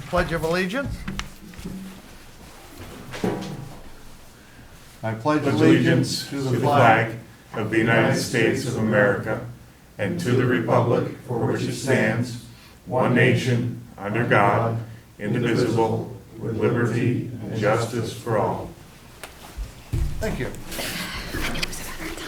Pledge of Allegiance. I pledge allegiance to the flag of the United States of America and to the republic for which it stands, one nation, under God, indivisible, with liberty and justice for all. Thank you. I knew it was about our time.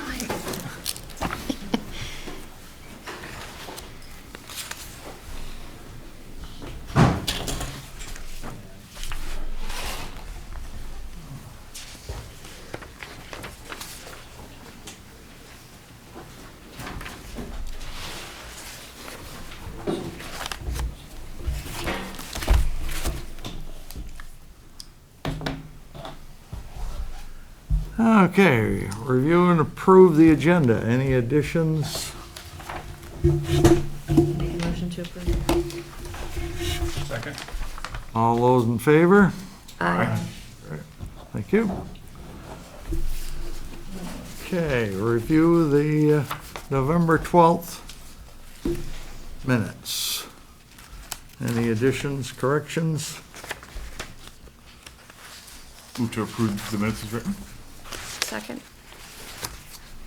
Okay, review and approve the agenda. Any additions? Make a motion to approve. Second. All those in favor? Aye. Thank you. Okay, review the November 12th minutes. Any additions, corrections? Move to approve the minutes as written. Second.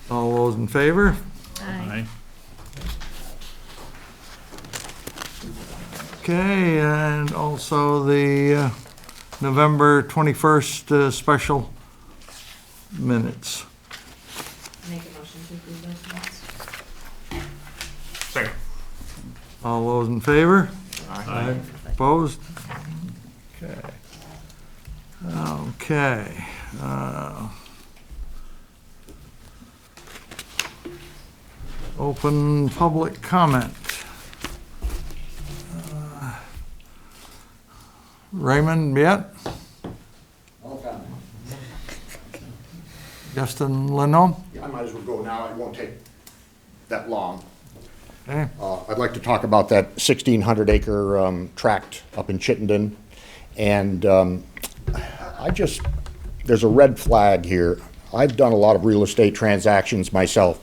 All those in favor? Aye. Okay, and also the November 21st special minutes. Make a motion to approve those minutes. Second. All those in favor? Aye. Opposed? Okay. Okay. Open public comment. Raymond, yet? Justin Lindholm? I might as well go now, it won't take that long. Okay. I'd like to talk about that 1,600 acre tract up in Chittenden. And there's a red flag here. I've done a lot of real estate transactions myself.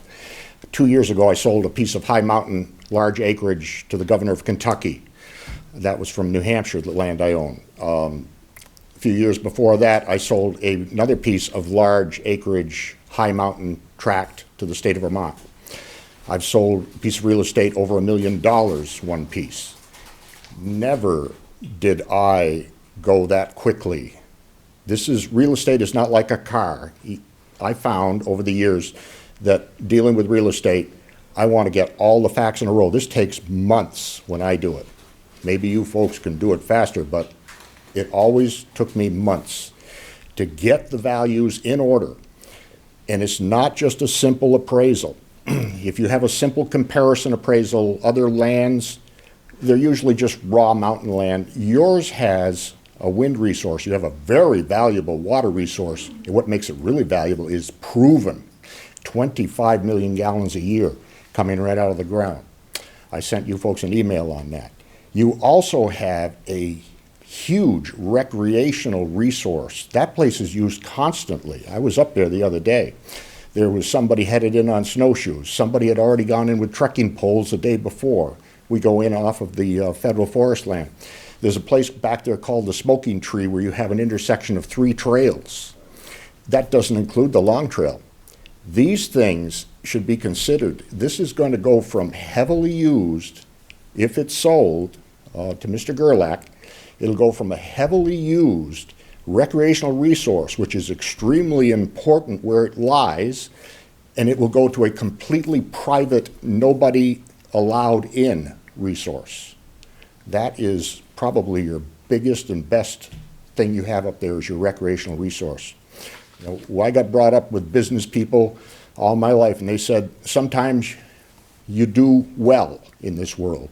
2 years ago, I sold a piece of high mountain, large acreage to the governor of Kentucky. That was from New Hampshire, the land I own. A few years before that, I sold another piece of large acreage, high mountain tract to the state of Vermont. I've sold a piece of real estate over $1 million, one piece. Never did I go that quickly. Real estate is not like a car. I found over the years that dealing with real estate, I want to get all the facts in a row. This takes months when I do it. Maybe you folks can do it faster, but it always took me months to get the values in order. And it's not just a simple appraisal. If you have a simple comparison appraisal, other lands, they're usually just raw mountain land. Yours has a wind resource. You have a very valuable water resource. And what makes it really valuable is proven. 25 million gallons a year coming right out of the ground. I sent you folks an email on that. You also have a huge recreational resource. That place is used constantly. I was up there the other day. There was somebody headed in on snowshoes. Somebody had already gone in with trekking poles the day before. We go in off of the federal forest land. There's a place back there called the Smoking Tree where you have an intersection of 3 trails. That doesn't include the Long Trail. These things should be considered. This is going to go from heavily used, if it's sold to Mr. Gerlach, it'll go from a heavily used recreational resource, which is extremely important where it lies, and it will go to a completely private, nobody allowed in resource. That is probably your biggest and best thing you have up there is your recreational resource. You know, I got brought up with business people all my life, and they said, sometimes you do well in this world,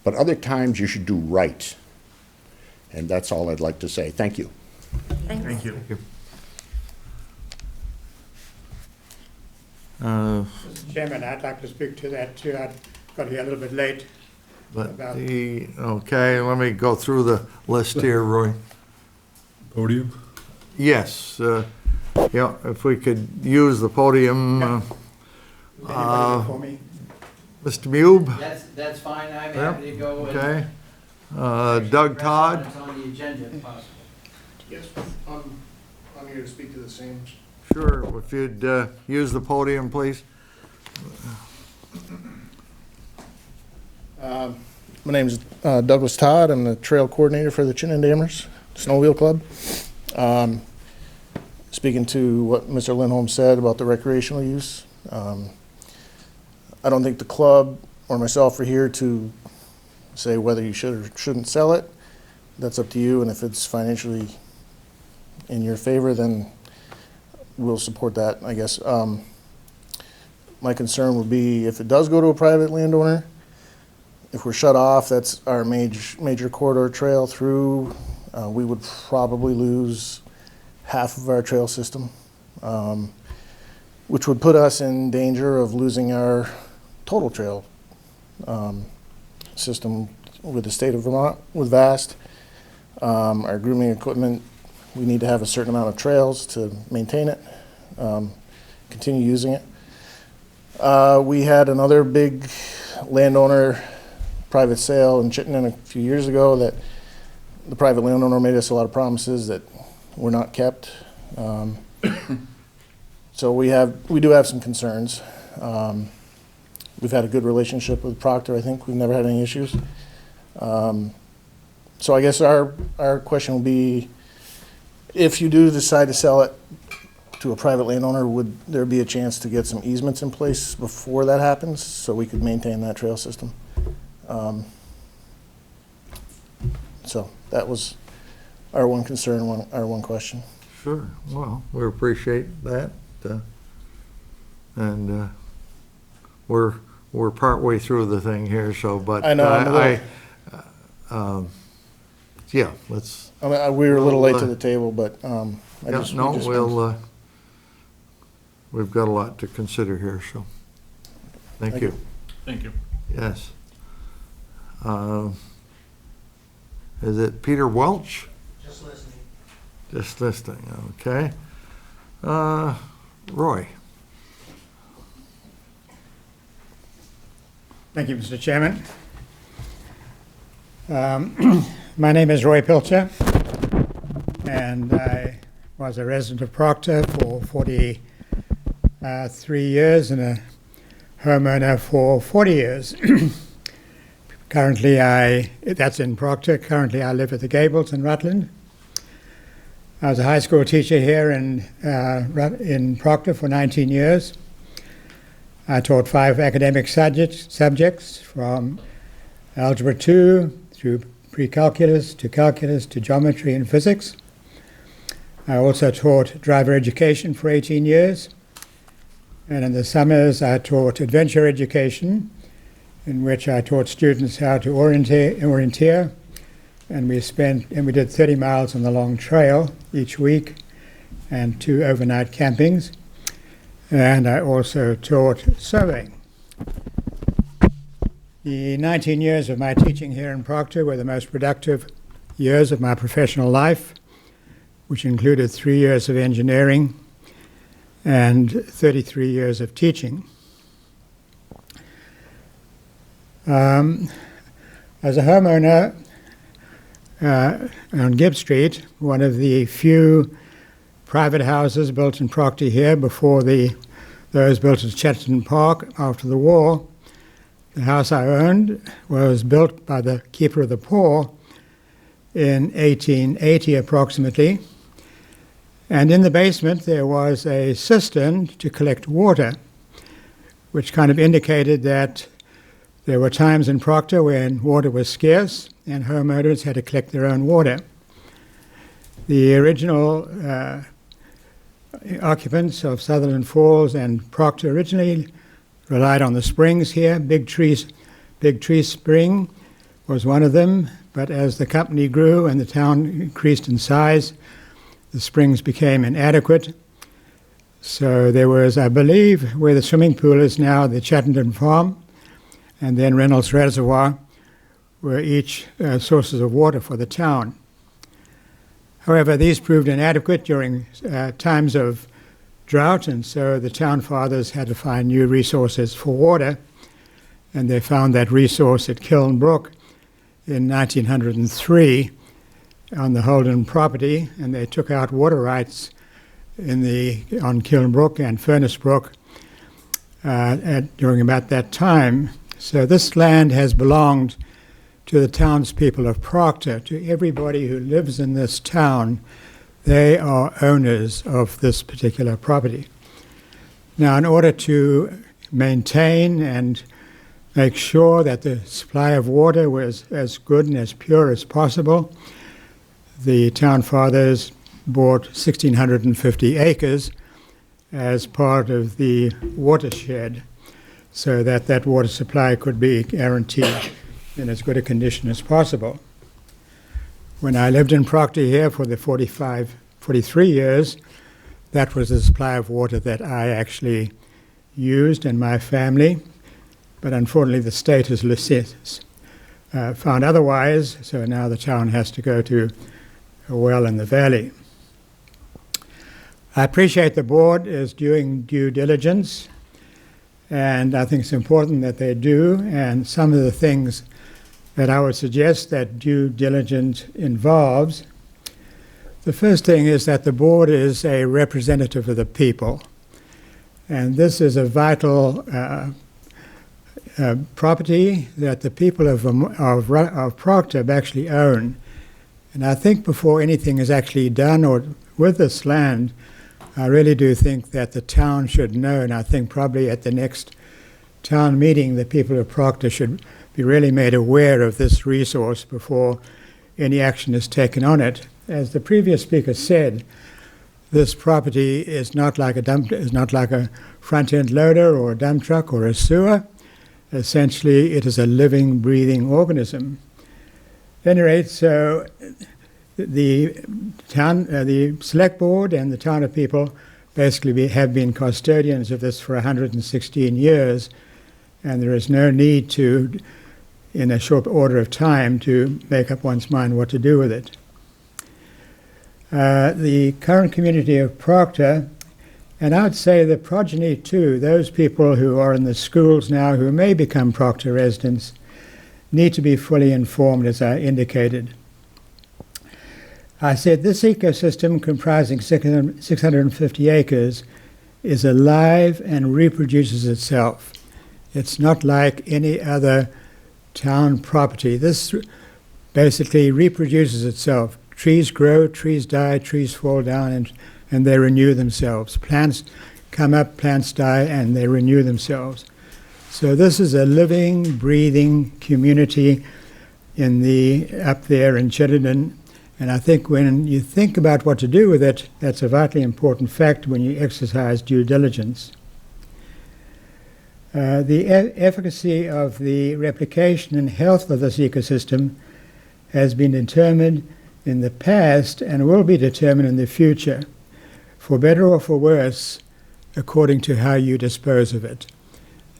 but other times you should do right. And that's all I'd like to say. Thank you. Thanks. Thank you. Uh, Mr. Chairman, I'd like to speak to that too. I got here a little bit late. But okay, let me go through the list here, Roy. Podium? Yes, yeah, if we could use the podium. Anybody for me? Mr. Mube? That's fine, I'm Yep, happy to go. okay. Doug Todd? It's on the agenda if possible. Yes, I'm here to speak to the same. Sure, if you'd use the podium, please. My name is Douglas Todd. I'm the trail coordinator for the Chinnendammers Snow Wheel Club. Speaking to what Mr. Lindholm said about the recreational use, I don't think the club or myself are here to say whether you should or shouldn't sell it. That's up to you, and if it's financially in your favor, then we'll support that, I guess. My concern would be if it does go to a private landowner, if we're shut off, that's our major corridor trail through, we would probably lose half of our trail system, which would put us in danger of losing our total trail system with the state of Vermont, with VAST. Our grooming equipment, we need to have a certain amount of trails to maintain it, continue using it. We had another big landowner private sale in Chittenden a few years ago that the private landowner made us a lot of promises that were not kept. So we do have some concerns. We've had a good relationship with Proctor. I think we've never had any issues. So I guess our question will be, if you do decide to sell it to a private landowner, would there be a chance to get some easements in place before that happens so we could maintain that trail system? So that was our one concern, our one question. Sure, well, we appreciate that. And we're partway through the thing here, so, but I know, yeah, let's, I mean, we were a little late to the table, but we've got a lot to consider here, so, thank you. Thank you. Yes. Is it Peter Welch? Just listening. Just listening, okay. Roy? Thank you, Mr. Chairman. My name is Roy Pilcher, and I was a resident of Proctor for 43 years and a homeowner for 40 years. Currently, that's in Proctor. Currently, I live at the Gables in Rutland. I was a high school teacher here in Proctor for 19 years. I taught 5 academic subjects from Algebra 2 through pre-calculus to geometry and physics. I also taught driver education for 18 years. And in the summers, I taught adventure education, in which I taught students how to orienteer. And we did 30 miles on the long trail each week and 2 overnight campings. And I also taught surveying. The 19 years of my teaching here in Proctor were the most productive years of my professional life, which included 3 years of engineering and 33 years of teaching. As a homeowner on Gibb Street, one of the few private houses built in Proctor here before those built at Chatterton Park after the war, the house I owned was built by the Keeper of the Poor in 1880 approximately. And in the basement there was a cistern to collect water, which kind of indicated that there were times in Proctor when water was scarce and homeowners had to collect their own water. The original occupants of Sutherland Falls and Proctor originally relied on the springs here. Big Tree Spring was one of them, but as the company grew and the town increased in size, the springs became inadequate. So there was, I believe, where the swimming pool is now, the Chatterton Farm, and then Reynolds Reservoir were each sources of water for the town. However, these proved inadequate during times of drought, and so the town fathers had to find new resources for water, and they found that resource at Kiln Brook in 1903 on the Holden property, and they took out water rights on Kiln Brook and Furnace Brook during about that time. So this land has belonged to the townspeople of Proctor, to everybody who lives in this town. They are owners of this particular property. Now, in order to maintain and make sure that the supply of water was as good and as pure as possible, the town fathers bought 1,650 acres as part of the watershed so that that water supply could be guaranteed in as good a condition as possible. When I lived in Proctor here for the 43 years, that was the supply of water that I actually used and my family, but unfortunately the state has found otherwise, so now the town has to go to a well in the valley. I appreciate the board is doing due diligence, and I think it's important that they do, and some of the things that I would suggest that due diligence involves. The first thing is that the board is a representative of the people, and this is a vital property that the people of Proctor actually own. And I think before anything is actually done or with this land, I really do think that the town should know, and I think probably at the next town meeting, the people of Proctor should be really made aware of this resource before any action is taken on it. As the previous speaker said, this property is not like a front-end loader or a dump truck or a sewer. Essentially, it is a living, breathing organism. At any rate, so the select board and the town of people basically have been custodians of this for 116 years, and there is no need to, in a short order of time, to make up one's mind what to do with it. The current community of Proctor, and I would say the progeny too, those people who are in the schools now who may become Proctor residents, need to be fully informed, as I indicated. I said this ecosystem, comprising 650 acres, is alive and reproduces itself. It's not like any other town property. This basically reproduces itself. Trees grow, trees die, trees fall down, and they renew themselves. Plants come up, plants die, and they renew themselves. So this is a living, breathing community up there in Chittenden. And I think when you think about what to do with it, that's a vitally important fact when you exercise due diligence. The efficacy of the replication and health of this ecosystem has been determined in the past and will be determined in the future, for better or for worse, according to how you dispose of it.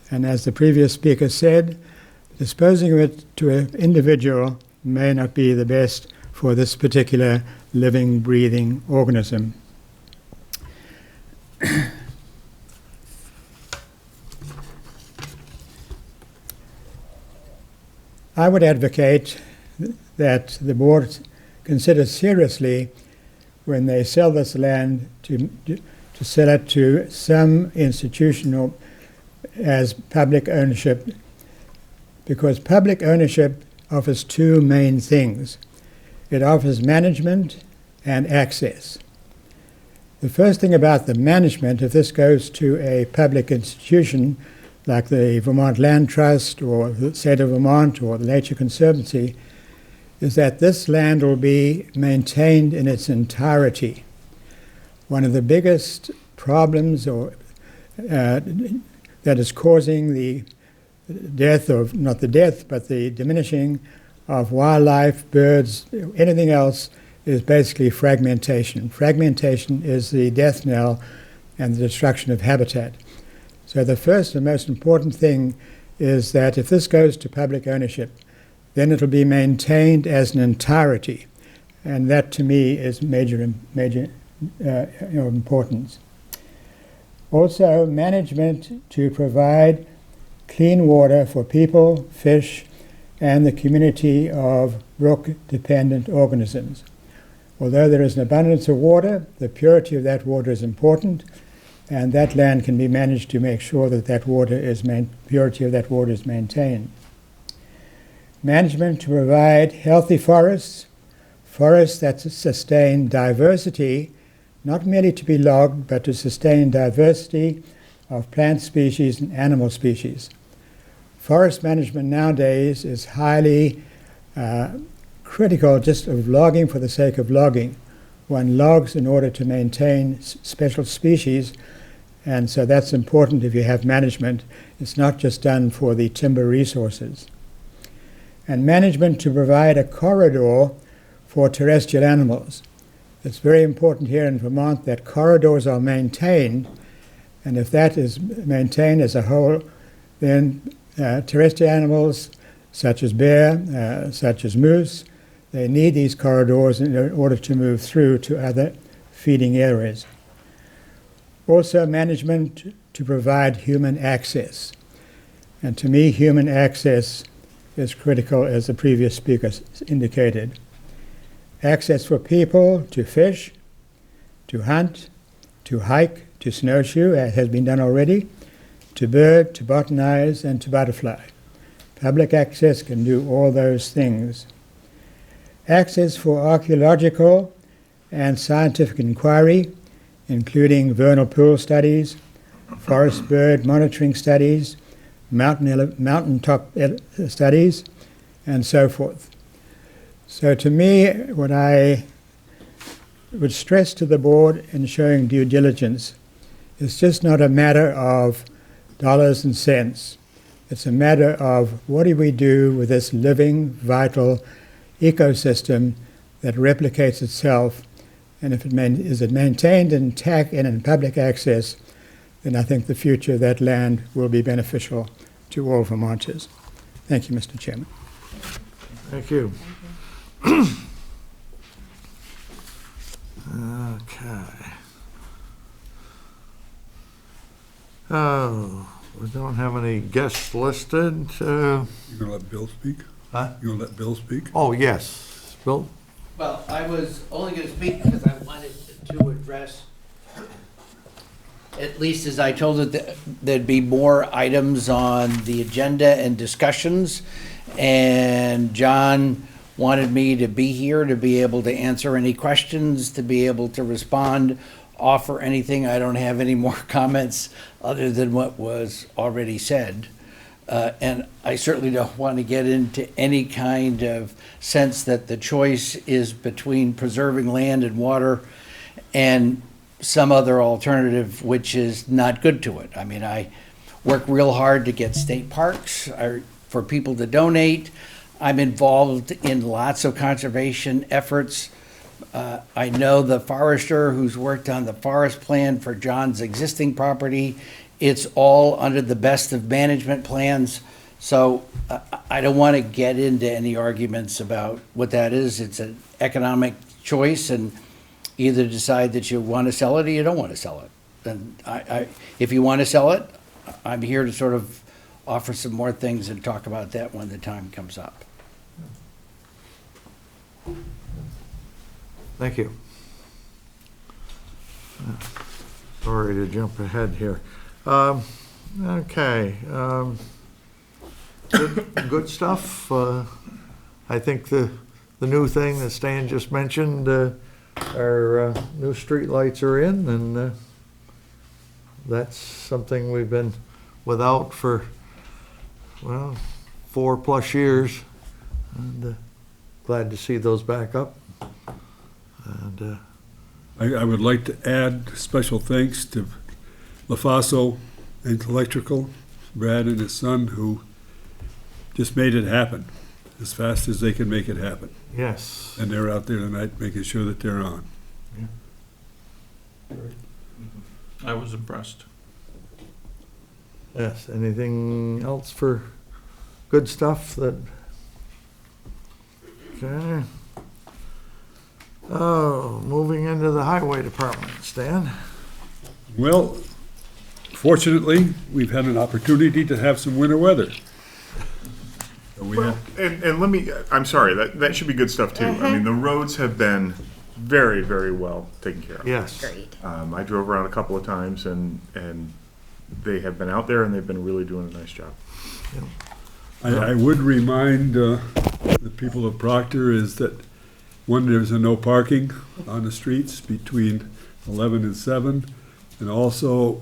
And as the previous speaker said, disposing of it to an individual may not be the best for this particular living, breathing organism. I would advocate that the board consider seriously, when they sell this land, to sell it to some institution or as public ownership, because public ownership offers two main things. It offers management and access. The first thing about the management, if this goes to a public institution like the Vermont Land Trust or the State of Vermont or the Nature Conservancy, is that this land will be maintained in its entirety. One of the biggest problems that is causing the death of, not the death, but the diminishing of wildlife, birds, anything else, is basically fragmentation. Fragmentation is the death knell and the destruction of habitat. So the first and most important thing is that if this goes to public ownership, then it'll be maintained as an entirety. And that, to me, is major importance. Also, management to provide clean water for people, fish, and the community of brook-dependent organisms. Although there is an abundance of water, the purity of that water is important, and that land can be managed to make sure that purity of that water is maintained. Management to provide healthy forests that sustain diversity, not merely to be logged, but to sustain diversity of plant species and animal species. Forest management nowadays is highly critical just of logging for the sake of logging. One logs in order to maintain special species, and so that's important if you have management. It's not just done for the timber resources. And management to provide a corridor for terrestrial animals. It's very important here in Vermont that corridors are maintained, and if that is maintained as a whole, then terrestrial animals such as bear, such as moose, they need these corridors in order to move through to other feeding areas. Also, management to provide human access. And to me, human access is critical, as the previous speaker indicated. Access for people to fish, to hunt, to hike, to snowshoe, as has been done already, to bird, to botanize, and to butterfly. Public access can do all those things. Access for archaeological and scientific inquiry, including vernal pool studies, forest bird monitoring studies, mountaintop studies, and so forth. So to me, what I would stress to the board in showing due diligence is just not a matter of dollars and cents. It's a matter of what do we do with this living, vital ecosystem that replicates itself, and if is it maintained intact and in public access, then I think the future of that land will be beneficial to all Vermonters. Thank you, Mr. Chairman. Thank you. Thank you. Okay. Oh, we don't have any guests listed. You gonna let Bill speak? Huh? You gonna let Bill speak? Oh, yes. Bill? Well, I was only going to speak because I wanted to address, at least as I told it, that there'd be more items on the agenda and discussions. And John wanted me to be here to be able to answer any questions, to be able to respond, offer anything. I don't have any more comments other than what was already said. And I certainly don't want to get into any kind of sense that the choice is between preserving land and water and some other alternative which is not good to it. I mean, I work real hard to get state parks for people to donate. I'm involved in lots of conservation efforts. I know the forester who's worked on the forest plan for John's existing property. It's all under the best of management plans. So I don't want to get into any arguments about what that is. It's an economic choice, and either decide that you want to sell it or you don't want to sell it. And if you want to sell it, I'm here to sort of offer some more things and talk about that when the time comes up. Thank you. Sorry to jump ahead here. Okay. Good stuff. I think the new thing that Stan just mentioned, our new street lights are in, and that's something we've been without for, well, 4+ years. And glad to see those back up. And I would like to add special thanks to LaFaso and Electrical, Brad and his son, who just made it happen as fast as they can make it happen. yes. And they're out there tonight making sure that they're on. I was impressed. Yes. Anything else for good stuff that? Okay. Oh, moving into the highway department, Stan. Well, fortunately, we've had an opportunity to have some winter weather. So we Well, have, and let me, I'm sorry, that should be good stuff too. I mean, the roads have been very, very well taken care of. Yes. Great. I drove around a couple of times and they have been out there and they've been really doing a nice job. I would remind the people of Proctor is that, one, there's a no parking on the streets between 11 and 7, and also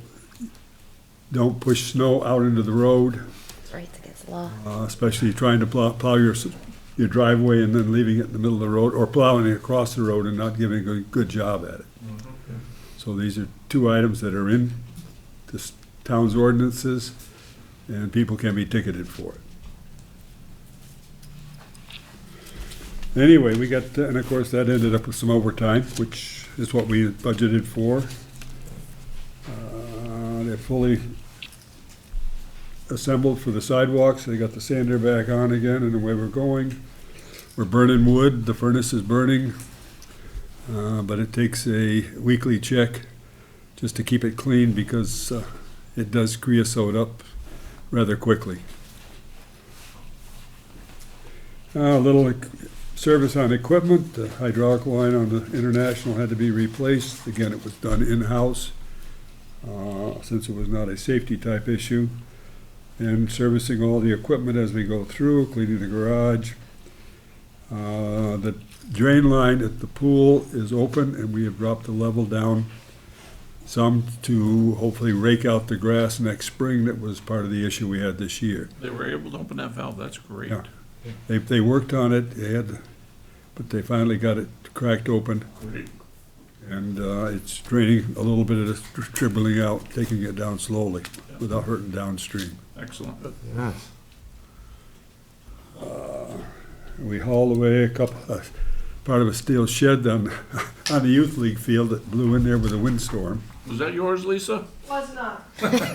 don't push snow out into the road, That's right, it's against the law. especially trying to plow your driveway and then leaving it in the middle of the road, or plowing it across the road and not giving a good job at it. So these are two items that are in this town's ordinances, and people can be ticketed for it. Anyway, we got, and of course, that ended up with some overtime, which is what we had budgeted for. They're fully assembled for the sidewalks. They got the sander back on again, and away we're going. We're burning wood. The furnace is burning, but it takes a weekly check just to keep it clean because it does creosote up rather quickly. A little service on equipment. The hydraulic line on the International had to be replaced. Again, it was done in-house since it was not a safety type issue. And servicing all the equipment as we go through, cleaning the garage. The drain line at the pool is open and we have dropped the level down some to hopefully rake out the grass next spring. That was part of the issue we had this year. They were able to open that valve, that's great. Yeah. They worked on it, but they finally got it cracked open. Great. And it's draining a little bit of the dribbling out, taking it down slowly without hurting downstream. Excellent. Yes. We hauled away part of a steel shed on the youth league field that blew in there with a windstorm. Was that yours, Lisa? Was not. Belonged to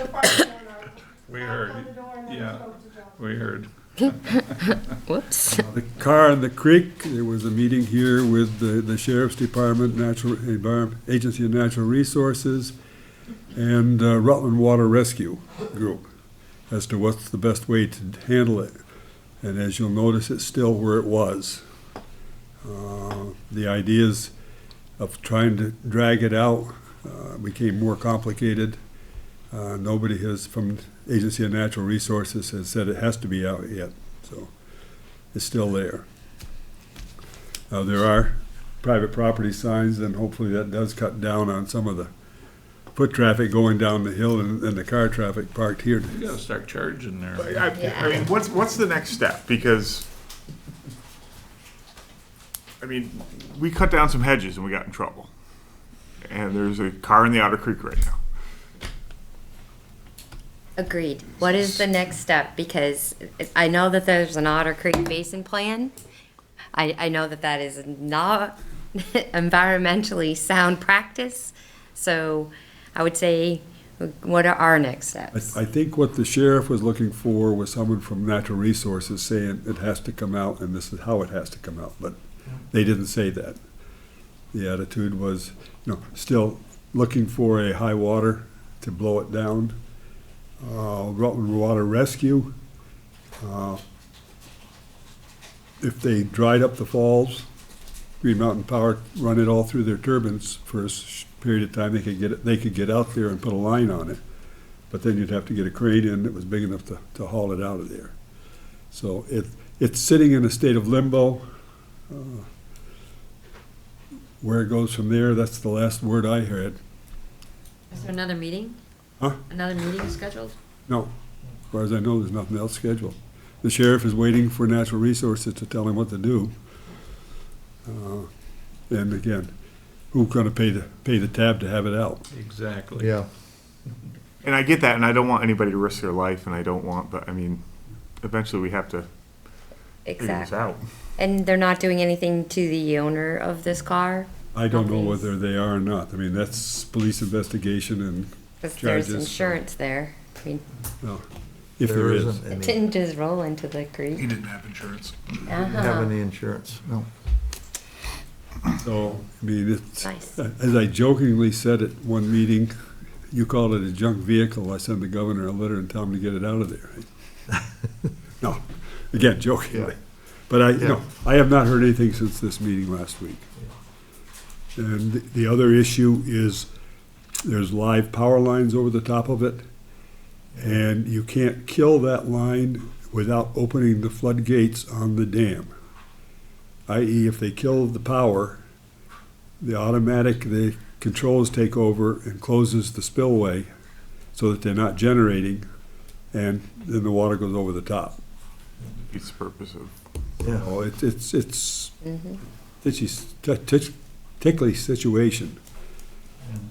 a party owner. We Knocked heard. on the door and then Yeah. spoke to John. We heard. Whoops. The car in the creek, there was a meeting here with the Sheriff's Department, Agency of Natural Resources, and Rutland Water Rescue Group as to what's the best way to handle it. And as you'll notice, it's still where it was. The ideas of trying to drag it out became more complicated. Nobody has, from Agency of Natural Resources, has said it has to be out yet, so it's still there. There are private property signs, and hopefully that does cut down on some of the foot traffic going down the hill and the car traffic parked here. You gotta start charging there. I mean, what's the next step? Because, I mean, we cut down some hedges and we got in trouble. And there's a car in the Otter Creek right now. Agreed. What is the next step? Because I know that there's an Otter Creek Basin plan. I know that that is not environmentally sound practice. So I would say, what are our next steps? I think what the sheriff was looking for was someone from Natural Resources saying it has to come out and this is how it has to come out, but they didn't say that. The attitude was, still looking for a high water to blow it down. Rutland Water Rescue, if they dried up the falls, Green Mountain Power run it all through their turbines for a period of time. They could get out there and put a line on it, but then you'd have to get a crane in that was big enough to haul it out of there. So it's sitting in a state of limbo. Where it goes from there, that's the last word I heard. Is there another meeting? Huh? Another meeting scheduled? No, as far as I know, there's nothing else scheduled. The sheriff is waiting for Natural Resources to tell him what to do. And again, who's gonna pay the tab to have it out? Exactly. Yeah. And I get that, and I don't want anybody to risk their life, and I don't want, but I mean, eventually we have to figure this Exactly. out. And they're not doing anything to the owner of this car? I don't know Nothing's- whether they are or not. I mean, that's police investigation and, Because there's Charges. insurance there. I mean, well, if there is. isn't it any, didn't just roll into the creek. didn't have insurance. have Uh-huh. any insurance, no. So, I mean, it's, Nice. as I jokingly said at one meeting, you called it a junk vehicle. I sent the governor a letter and tell him to get it out of there. No, again, jokingly. Yeah. But I, Yeah. I have not heard anything since this meeting last week. And the other issue is there's live power lines over the top of it, and you can't kill that line without opening the floodgates on the dam. I.e., if they kill the power, the controls take over and closes the spillway so that they're not generating, and then the water goes over the top. It's the purpose of. Yeah. Oh, it's tickly situation.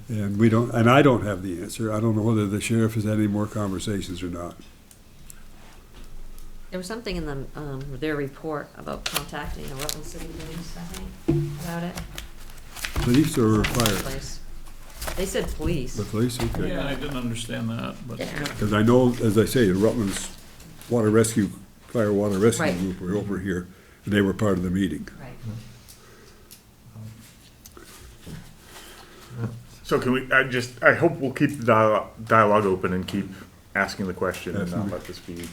And I don't have the answer. I don't know whether the sheriff has had any more conversations or not. There was something in their report about contacting the Rutland City Police, I think, about it. Police or fire? Place. They said police. The police, okay. Yeah, I didn't understand that, but. Yeah. Because I know, as I say, the Rutland's Water Rescue, Fire Water Rescue Right. Group were over here, and they were part of the meeting. Right. So can we, I hope we'll keep the dialogue open and keep asking the question and not let this be.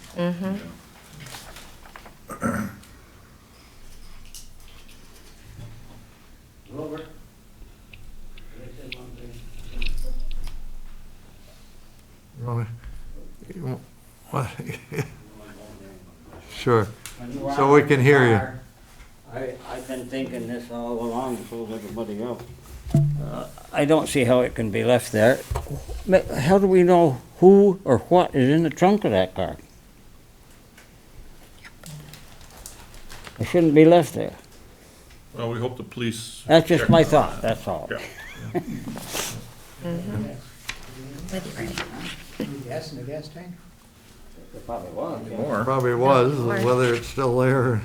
Robert? You want- Sure. So we can hear you. I've been thinking this all along, so does everybody else. I don't see how it can be left there. How do we know who or what is in the trunk of that car? It shouldn't be left there. Well, we hope the police. That's just check my on thought, that. that's all. Yeah. With you, Ray. Gas in the gas tank? It probably was, yeah. More. Probably was, whether it's still there.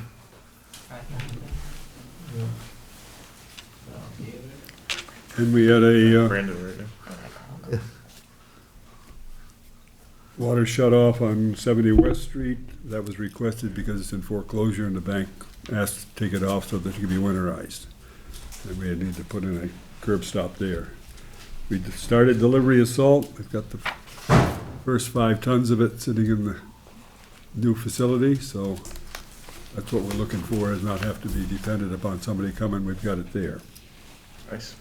And we had a Brandon right now. water shut off on 70 West Street. That was requested because it's in foreclosure and the bank asked to take it off so that it could be winterized. And we need to put in a curb stop there. We started delivery of salt. We've got the first 5 tons of it sitting in the new facility, so that's what we're looking for, is not have to be dependent upon somebody coming. We've got it there. Nice.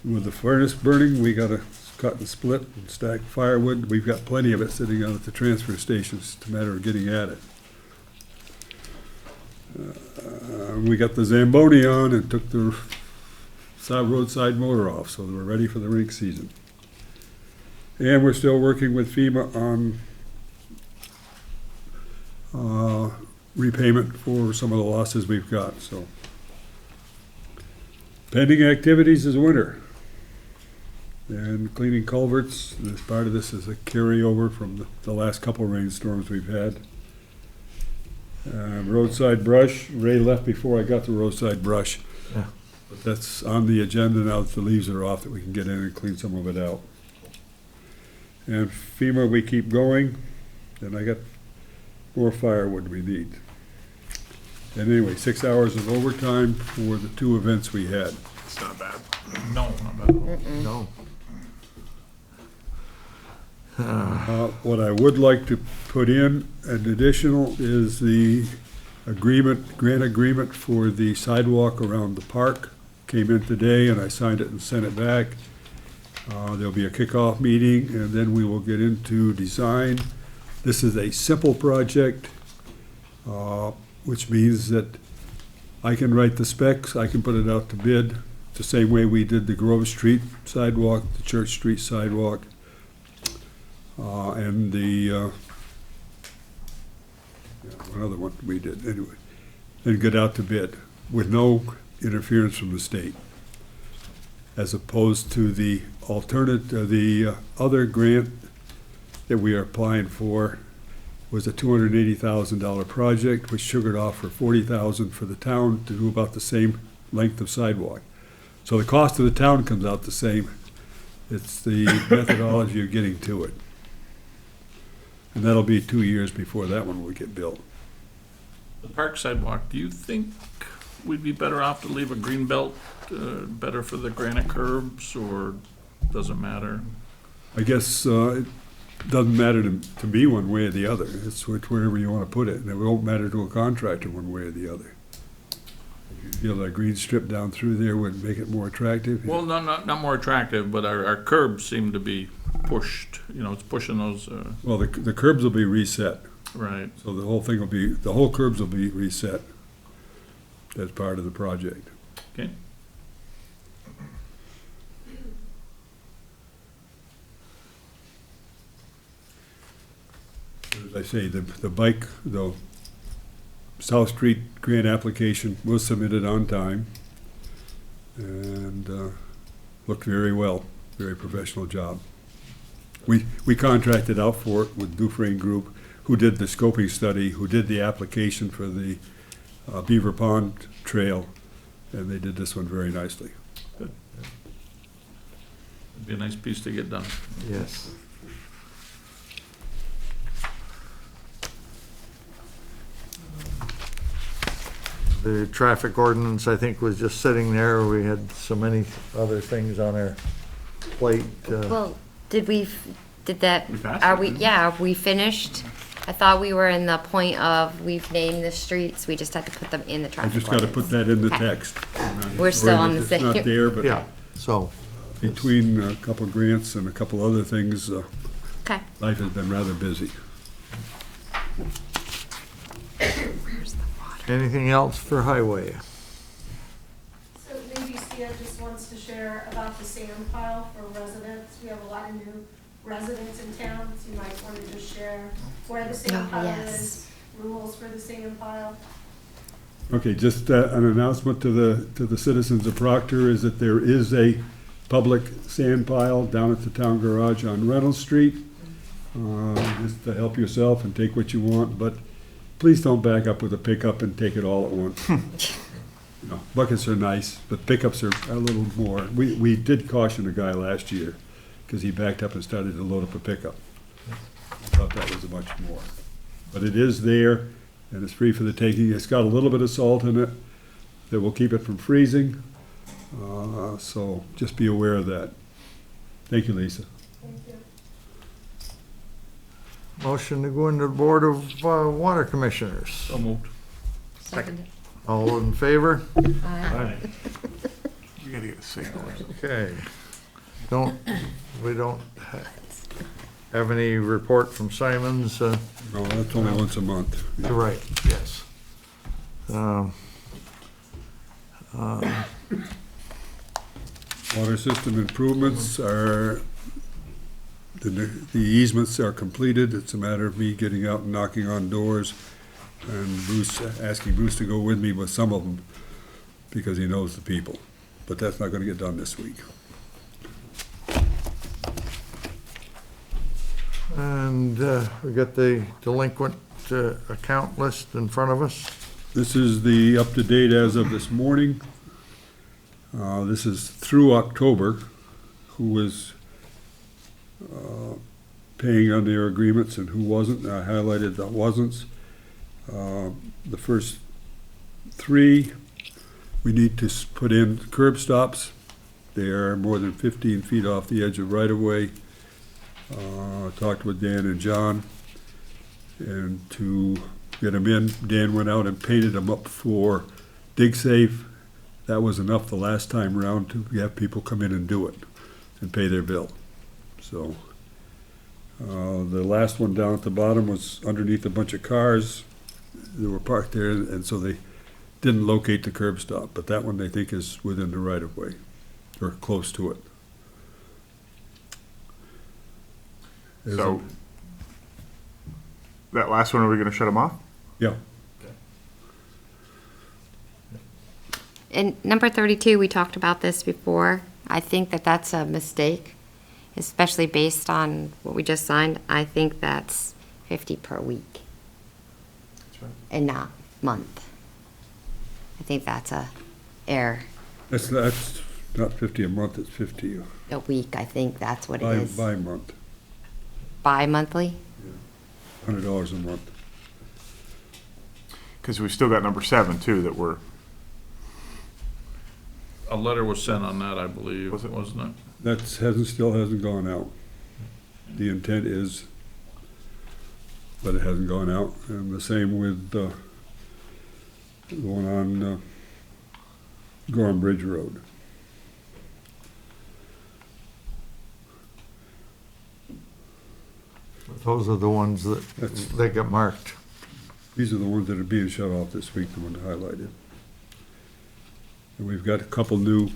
With the furnace burning, we gotta cut and split and stack firewood. We've got plenty of it sitting out at the transfer stations. It's a matter of getting at it. We got the Zamboni on and took the roadside motor off, so we're ready for the rink season. And we're still working with FEMA on repayment for some of the losses we've got, so. Pending activities is winter. And cleaning culverts, this part of this is a carryover from the last couple rainstorms we've had. Roadside brush, Ray left before I got the roadside brush. Yeah. But that's on the agenda now that the leaves are off, that we can get in and clean some of it out. And FEMA, we keep going, and I got more firewood we need. And anyway, 6 hours of overtime for the 2 events we had. It's not bad. No, not bad at all. No. What I would like to put in, an additional, is the grant agreement for the sidewalk around the park. Came in today and I signed it and sent it back. There'll be a kickoff meeting and then we will get into design. This is a simple project, which means that I can write the specs, I can put it out to bid, the same way we did the Grove Street sidewalk, the Church Street sidewalk, and the, another one we did, anyway. And get out to bid with no interference from the state. As opposed to the other grant that we are applying for was a $280,000 project, which sugared off for $40,000 for the town to do about the same length of sidewalk. So the cost of the town comes out the same. It's the methodology of getting to it. And that'll be 2 years before that one will get built. The park sidewalk, do you think we'd be better off to leave a green belt, better for the granite curbs, or doesn't matter? I guess doesn't matter to me one way or the other. It's wherever you want to put it, and it won't matter to a contractor one way or the other. You feel that green strip down through there would make it more attractive? Well, not more attractive, but our curbs seem to be pushed, it's pushing those, Well, the curbs will be reset, right. so the whole curbs will be reset as part of the project. Okay. As I say, the South Street grant application was submitted on time and looked very well, very professional job. We contracted out for it with Dufresne Group, who did the scoping study, who did the application for the Beaver Pond Trail, and they did this one very nicely. It'd be a nice piece to get done. Yes. The traffic ordinance, I think, was just sitting there. We had so many other things on our plate. Well, did that, We passed are it, we, didn't we? yeah, we finished? I thought we were in the point of, we've named the streets, we just had to put them in the I traffic just gotta put ordinance. that in the Okay. text. We're still on the It's same- not there, but Yeah, so, between a couple grants and a couple other things, Okay. life has been rather busy. anything else for highway? So maybe Stan just wants to share about the sand pile for residents. We have a lot of new residents in town, so you might want to just share where the sand Oh, pile yes. is, rules for the sand pile. Okay, just an announcement to the citizens of Proctor is that there is a public sand pile down at the town garage on Reynolds Street. Just to help yourself and take what you want, but please don't back up with a pickup and take it all at once. You know, buckets are nice, but pickups are a little more. We did caution a guy last year because he backed up and started to load up a pickup. Thought that was much more. But it is there, and it's free for the taking. It's got a little bit of salt in it that will keep it from freezing. So just be aware of that. Thank you, Lisa. Thank you. Motion to go into the Board of Water Commissioners. So moved. Second. All in favor? Aye. You gotta get a signal. Okay. We don't have any report from Simons? No, that's only once a month. You're right, yes. Water system improvements are, the easements are completed. It's a matter of me getting out and knocking on doors and Bruce, asking Bruce to go with me with some of them because he knows the people. But that's not gonna get done this week. And we got the delinquent account list in front of us. This is the up-to-date as of this morning. This is through October, who was paying on their agreements and who wasn't. I highlighted the wasn'ts. The first three, we need to put in curb stops. They are more than 15 feet off the edge of right-of-way. Talked with Dan and John, and to get them in, Dan went out and painted them up for dig safe. That was enough the last time around to have people come in and do it and pay their bill. So the last one down at the bottom was underneath a bunch of cars that were parked there, and so they didn't locate the curb stop, but that one they think is within the right of way or close to it. So, that last one, are we gonna shut them off? Yeah. And number 32, we talked about this before. I think that that's a mistake, especially based on what we just signed. I think that's 50 per week. That's right. And not month. I think that's a error. That's not 50 a month, it's 50 A week, I think that's what it by is. month, Bi-monthly? $100 a month. Cause we've still got number 7 too, that we're, A letter was sent on that, I believe, Was it? wasn't it? That still hasn't gone out. the intent is, but it hasn't gone out. And the same with the one on Gorham Bridge Road. Those are the ones that, they get marked. These are the ones that are being shut off this week, the ones highlighted. And we've got a couple new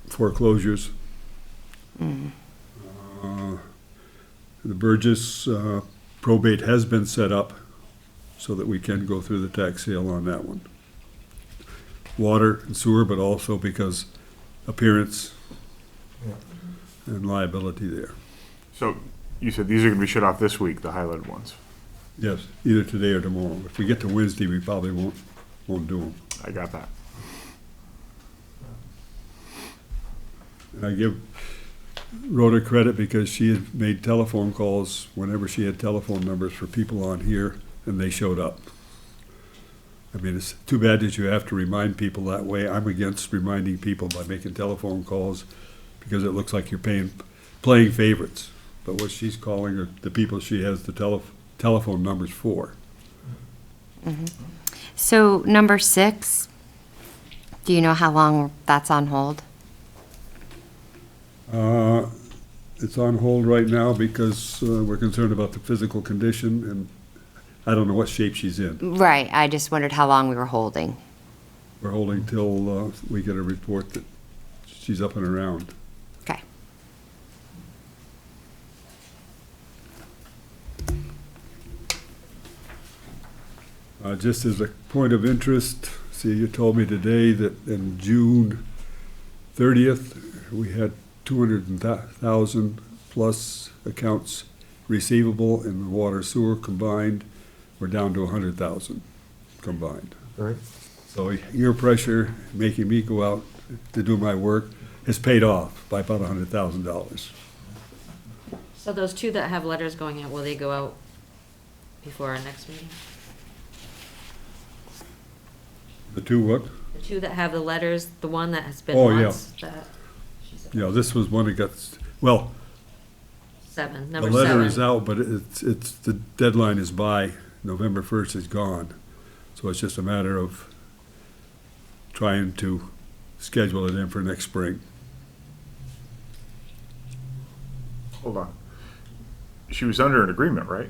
foreclosures. The Burgess probate has been set up so that we can go through the tax sale on that one. Water and sewer, but also because appearance and liability there. So you said these are gonna be shut off this week, the highlighted ones. Yes, either today or tomorrow. If we get to Wednesday, we probably won't do them. I got that. And I give Rhoda credit because she had made telephone calls whenever she had telephone numbers for people on here, and they showed up. I mean, it's too bad that you have to remind people that way. I'm against reminding people by making telephone calls because it looks like you're playing favorites. But what she's calling are the people she has the telephone numbers for. So number 6, do you know how long that's on hold? It's on hold right now because we're concerned about the physical condition, and I don't know what shape she's in. Right, I just wondered how long we were holding. We're holding till we get a report that she's up and around. Okay. Just as a point of interest, see, you told me today that in June 30th, we had 200,000 plus accounts receivable in the water sewer combined. We're down to 100,000 combined. Right. So your pressure making me go out to do my work has paid off by about $100,000. So those 2 that have letters going out, will they go out before our next meeting? The 2 what? The 2 that have the letters, the one that has been Oh, yeah. once, that, Yeah, this was one that got, well, 7, the number 7. letter is out, but it's, the deadline is by November 1st is gone. So it's just a matter of trying to schedule it in for next spring. Hold on. She was under an agreement, right?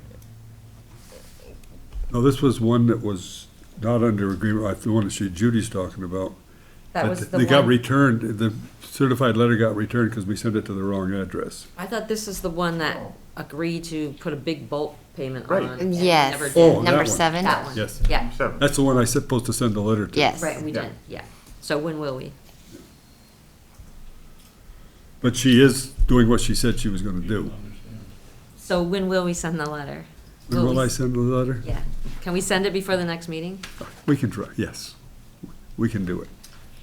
No, this was one that was not under agreement, like the one that Judy's talking about. That But was the they got one, returned, the certified letter got returned because we sent it to the wrong address. I thought this is the one that agreed to put a big bulk payment Right. on. and Yes. never did. Oh, that Number one. 7? That one. Yes. Yeah, 7. That's the one I'm supposed to send a letter to. Yes. right, we Yeah. did, yeah. So when will we? But she is doing what she said she was gonna do. So when will we send the letter? When will I send the letter? Yeah. Can we send it before the next meeting? We can try, yes. We can do it.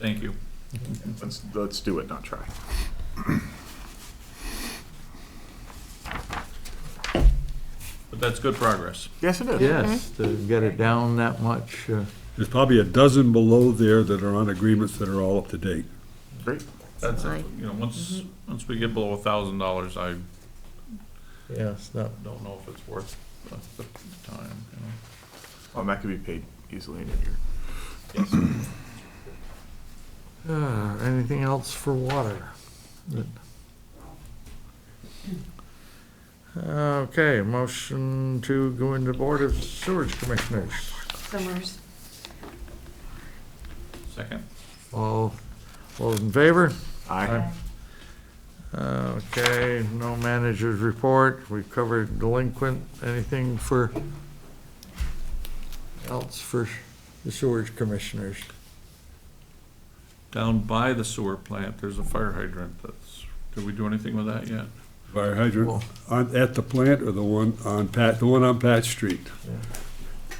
Thank you. Let's do it, not try. But that's good progress. Yes, it is. Yes, to get it down that much. There's probably a dozen below there that are on agreements that are all up to date. Great. That's, Fine. you know, once we get below $1,000, I Yes, no. don't know if it's worth the time, you know. Well, that could be paid easily in a year. Anything else for water? Okay, motion to go into Board of Sewage Commissioners. Summers. Second. All those in favor? Aye. Okay, no manager's report. We've covered delinquent. Anything else for the sewage commissioners? Down by the sewer plant, there's a fire hydrant did we do anything with that yet? Fire hydrant at the plant or the one on Pat Street?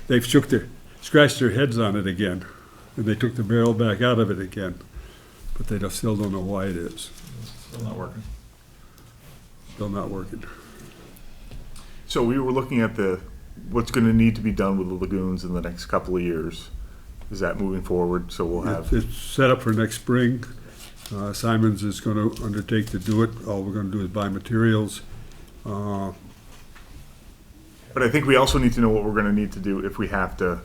They've scratched their heads on it again, and they took the barrel back out of it again, but they still don't know why it is. Still not working. Still not working. So we were looking at what's gonna need to be done with the lagoons in the next couple of years. Is that moving forward? So we'll have, It's set up for next spring. Simons is gonna undertake to do it. All we're gonna do is buy materials. But I think we also need to know what we're gonna need to do if we have to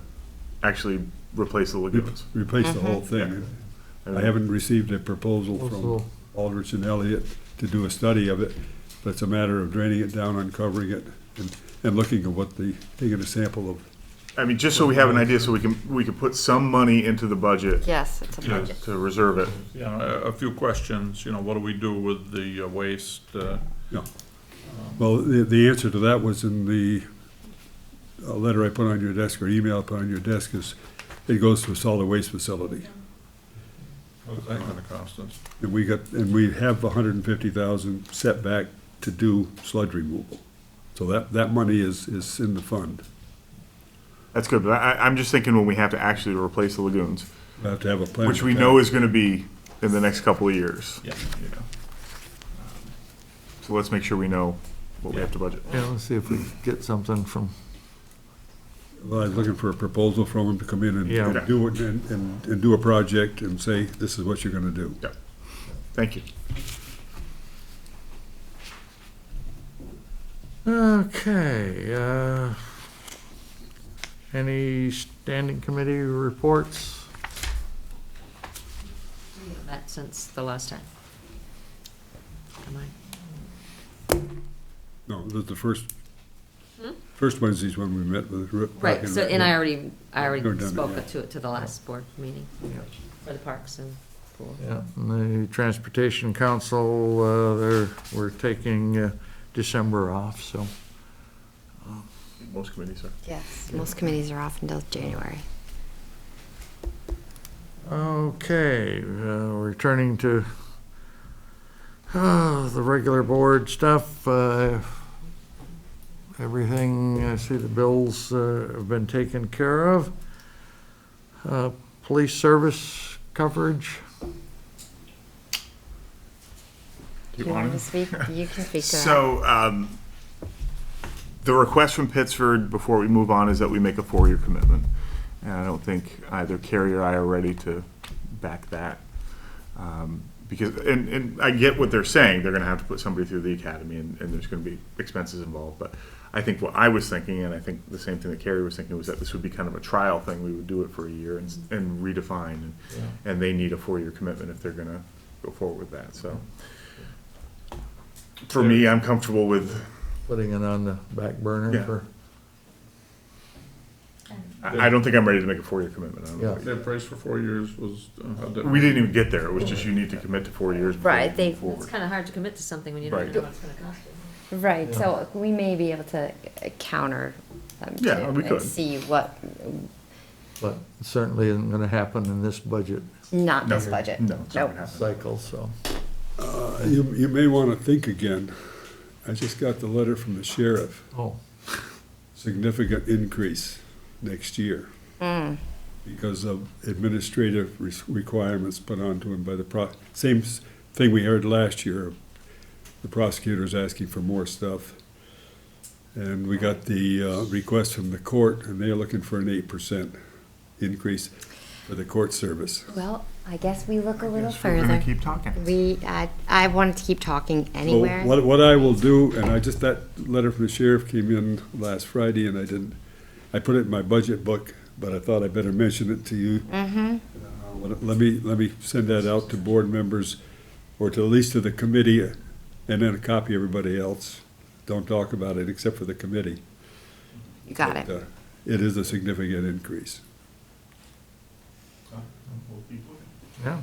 actually replace the lagoons. Replace the whole thing. I haven't received a proposal from Also- Aldrich and Elliott to do a study of it, but it's a matter of draining it down, uncovering it, and looking at taking a sample of. I mean, just so we have an idea, so we can put some money into the budget Yes, it's a to, budget. to reserve it. You know, a few questions, you know, what do we do with the waste? Yeah. Well, the answer to that was in the letter I put on your desk, or email I put on your desk, is it goes to a solid waste facility. What's that gonna cost us? And we have 150,000 set back to do sludge removal. So that money is in the fund. That's good, but I'm just thinking when we have to actually replace the lagoons, We have to have a plan. which for we that. know is gonna be in the next couple of years. Yeah. You know. So let's make sure we know what we have to budget. Yeah, let's see if we can get something from, Well, I was looking for a proposal from them to come in Yeah. and do it, and do a project and say, this is what you're gonna do. Thank you. okay, any standing committee reports? We haven't met since the last time. Am I? No, the first Wednesday's when we met with. Right, so, and I already Go down there, spoke yeah. to it to the last board meeting for the parks and pool. Yeah, and the Transportation Council, we're taking December off, so. Most committees are. Yes, most committees are off until January. Okay, returning to the regular board stuff. Everything, I see the bills have been taken care of. Police service coverage. Do you want to speak? You can speak to that. So, the request from Pittsford, before we move on, is that we make a 4-year commitment. And I don't think either Carrie or I are ready to back that. Because, and I get what they're saying, they're gonna have to put somebody through the academy and there's gonna be expenses involved. But I think what I was thinking, and I think the same thing that Carrie was thinking, was that this would be kind of a trial thing. We would do it for a year and redefine. And they need a 4-year commitment if they're gonna go forward with that, so. For me, I'm comfortable with, Putting it on the back burner Yeah. for, I don't think I'm ready to make a 4-year commitment. I don't know. Yeah. Their price for 4 years was, We didn't even get there. It was just you need to commit to 4 years. before Right, you they- move forward. It's kind of hard to commit to something when you don't Right. know what it's gonna cost you. Right, so we may be able to counter them Yeah, too, we and could. see what, but it certainly isn't gonna happen in this budget not this No. budget. No, it's not Nope. gonna happen. cycle, so. You may wanna think again. I just got the letter from the sheriff. Oh, Significant increase next year because of administrative requirements put onto him by the same thing we heard last year. The prosecutors asking for more stuff. And we got the request from the court, and they're looking for an 8% increase for the court service. Well, I guess we look a little Guess we're gonna further. keep talking. I wanted to keep talking So anywhere. what I will do, and that letter from the sheriff came in last Friday, and I put it in my budget book, but I thought I better mention it to you. Let me send that out to board members, or to at least to the committee, and then a copy of everybody else. Don't talk about it except for the committee. You got it. But, it is a significant increase. yeah.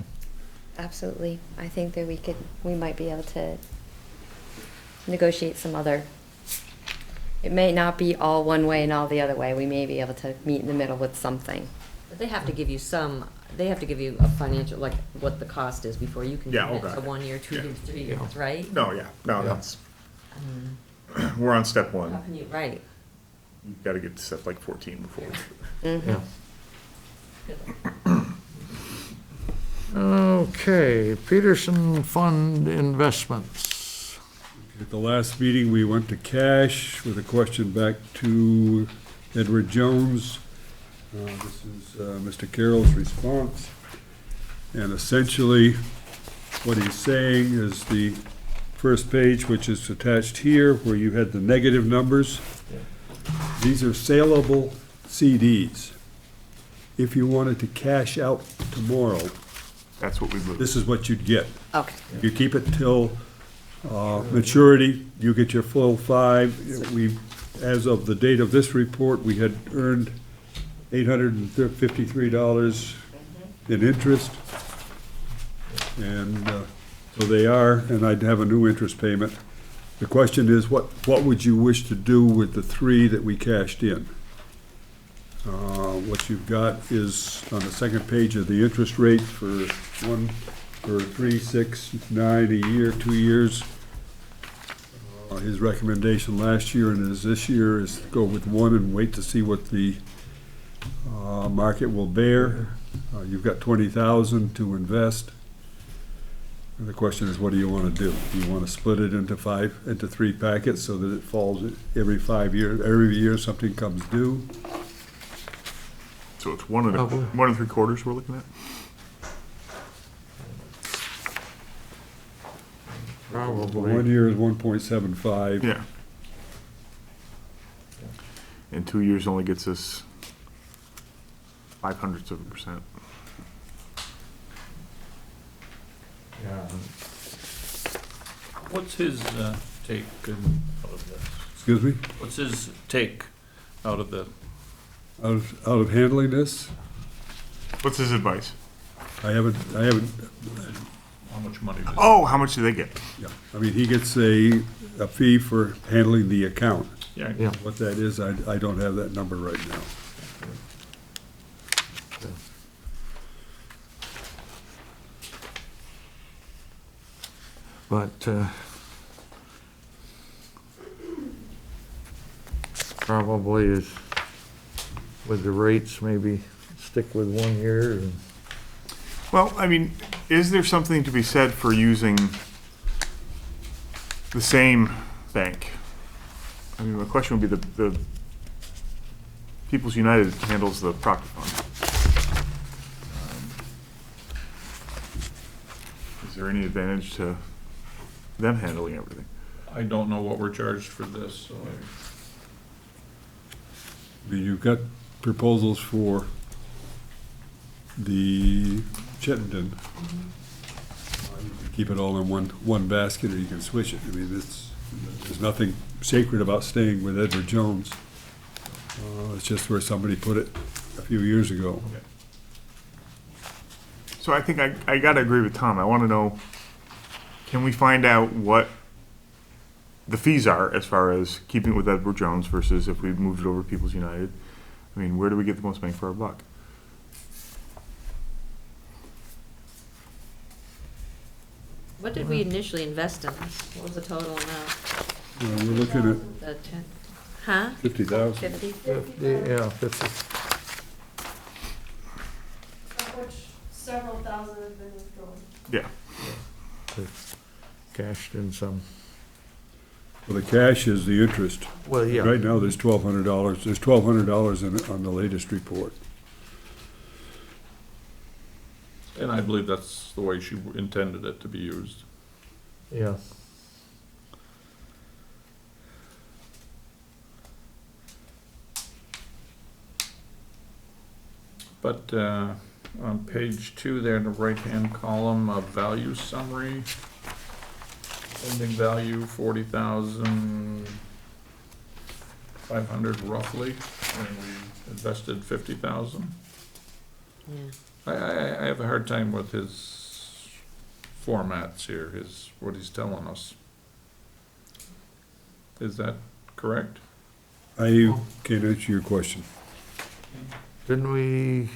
Absolutely. I think that we might be able to negotiate some other, it may not be all one way and all the other way. We may be able to meet in the middle with something. But they have to give you they have to give you a financial, like, what the cost is before you can Yeah, commit okay. to 1 year, 2 Yeah. years, 3 years, right? No, yeah, no, Yeah. that's, we're on step How one. can you, right? You've gotta get to step like 14 before. Yeah. Okay, Peterson Fund Investments. At the last meeting, we went to cash with a question back to Edward Jones. This is Mr. Carroll's response. And essentially, what he's saying is the first page, which is attached here, where you had the negative numbers. These are saleable CDs. If you wanted to cash out tomorrow, That's what we moved. this is what you'd get. Okay. You keep it till maturity, you get your full 5. We, as of the date of this report, we had earned $853 in interest. And so they are, and I'd have a new interest payment. The question is, what would you wish to do with the 3 that we cashed in? What you've got is on the second page of the interest rate for 3, 6, 9 a year, 2 years. His recommendation last year and his this year is to go with 1 and wait to see what the market will bear. You've got $20,000 to invest. And the question is, what do you want to do? Do you want to split it into 3 packets so that it falls every 5 years? Every year something comes due. So it's 1 3/4 we're looking at? Probably. 1 year is 1.75. Yeah. And 2 years only gets us 0.05%. Yeah. What's his take out of this? Excuse me? What's his take out of the, Out of handling this, What's his advice? I haven't, how much money does? Oh, how much do they get? yeah. I mean, he gets a fee for handling the account. Yeah, Yeah. What that is, I don't have that number right now. But, probably is, with the rates, maybe stick with 1 year and. Well, I mean, is there something to be said for using the same bank? I mean, my question would be the People's United handles the Proctor Fund. Is there any advantage to them handling everything? I don't know what we're charged for this, so I mean, you've got proposals for the Chittenden. You can keep it all in one basket, or you can switch it. I mean, there's nothing sacred about staying with Edward Jones. It's just where somebody put it a few years ago. So I think I gotta agree with Tom. I wanna know, can we find out what the fees are as far as keeping it with Edward Jones versus if we moved it over to People's United? I mean, where do we get the most bang for our buck? What did we initially invest in this? What was the total amount? We're looking at The 10, huh? 50,000. 50? 50, yeah, 50. Of which several thousand have been withdrawn. Yeah. It's cashed in some. Well, the cash is the interest. Well, yeah. Right now, there's $1,200. There's $1,200 on the latest report. and I believe that's the way she intended it to be used. Yeah. But on page 2 there in the right-hand column, a value summary, ending value 40,500 roughly, and we invested 50,000. Yeah. I have a hard time with his formats here, what he's telling us. Is that correct? I can't answer your question. Didn't we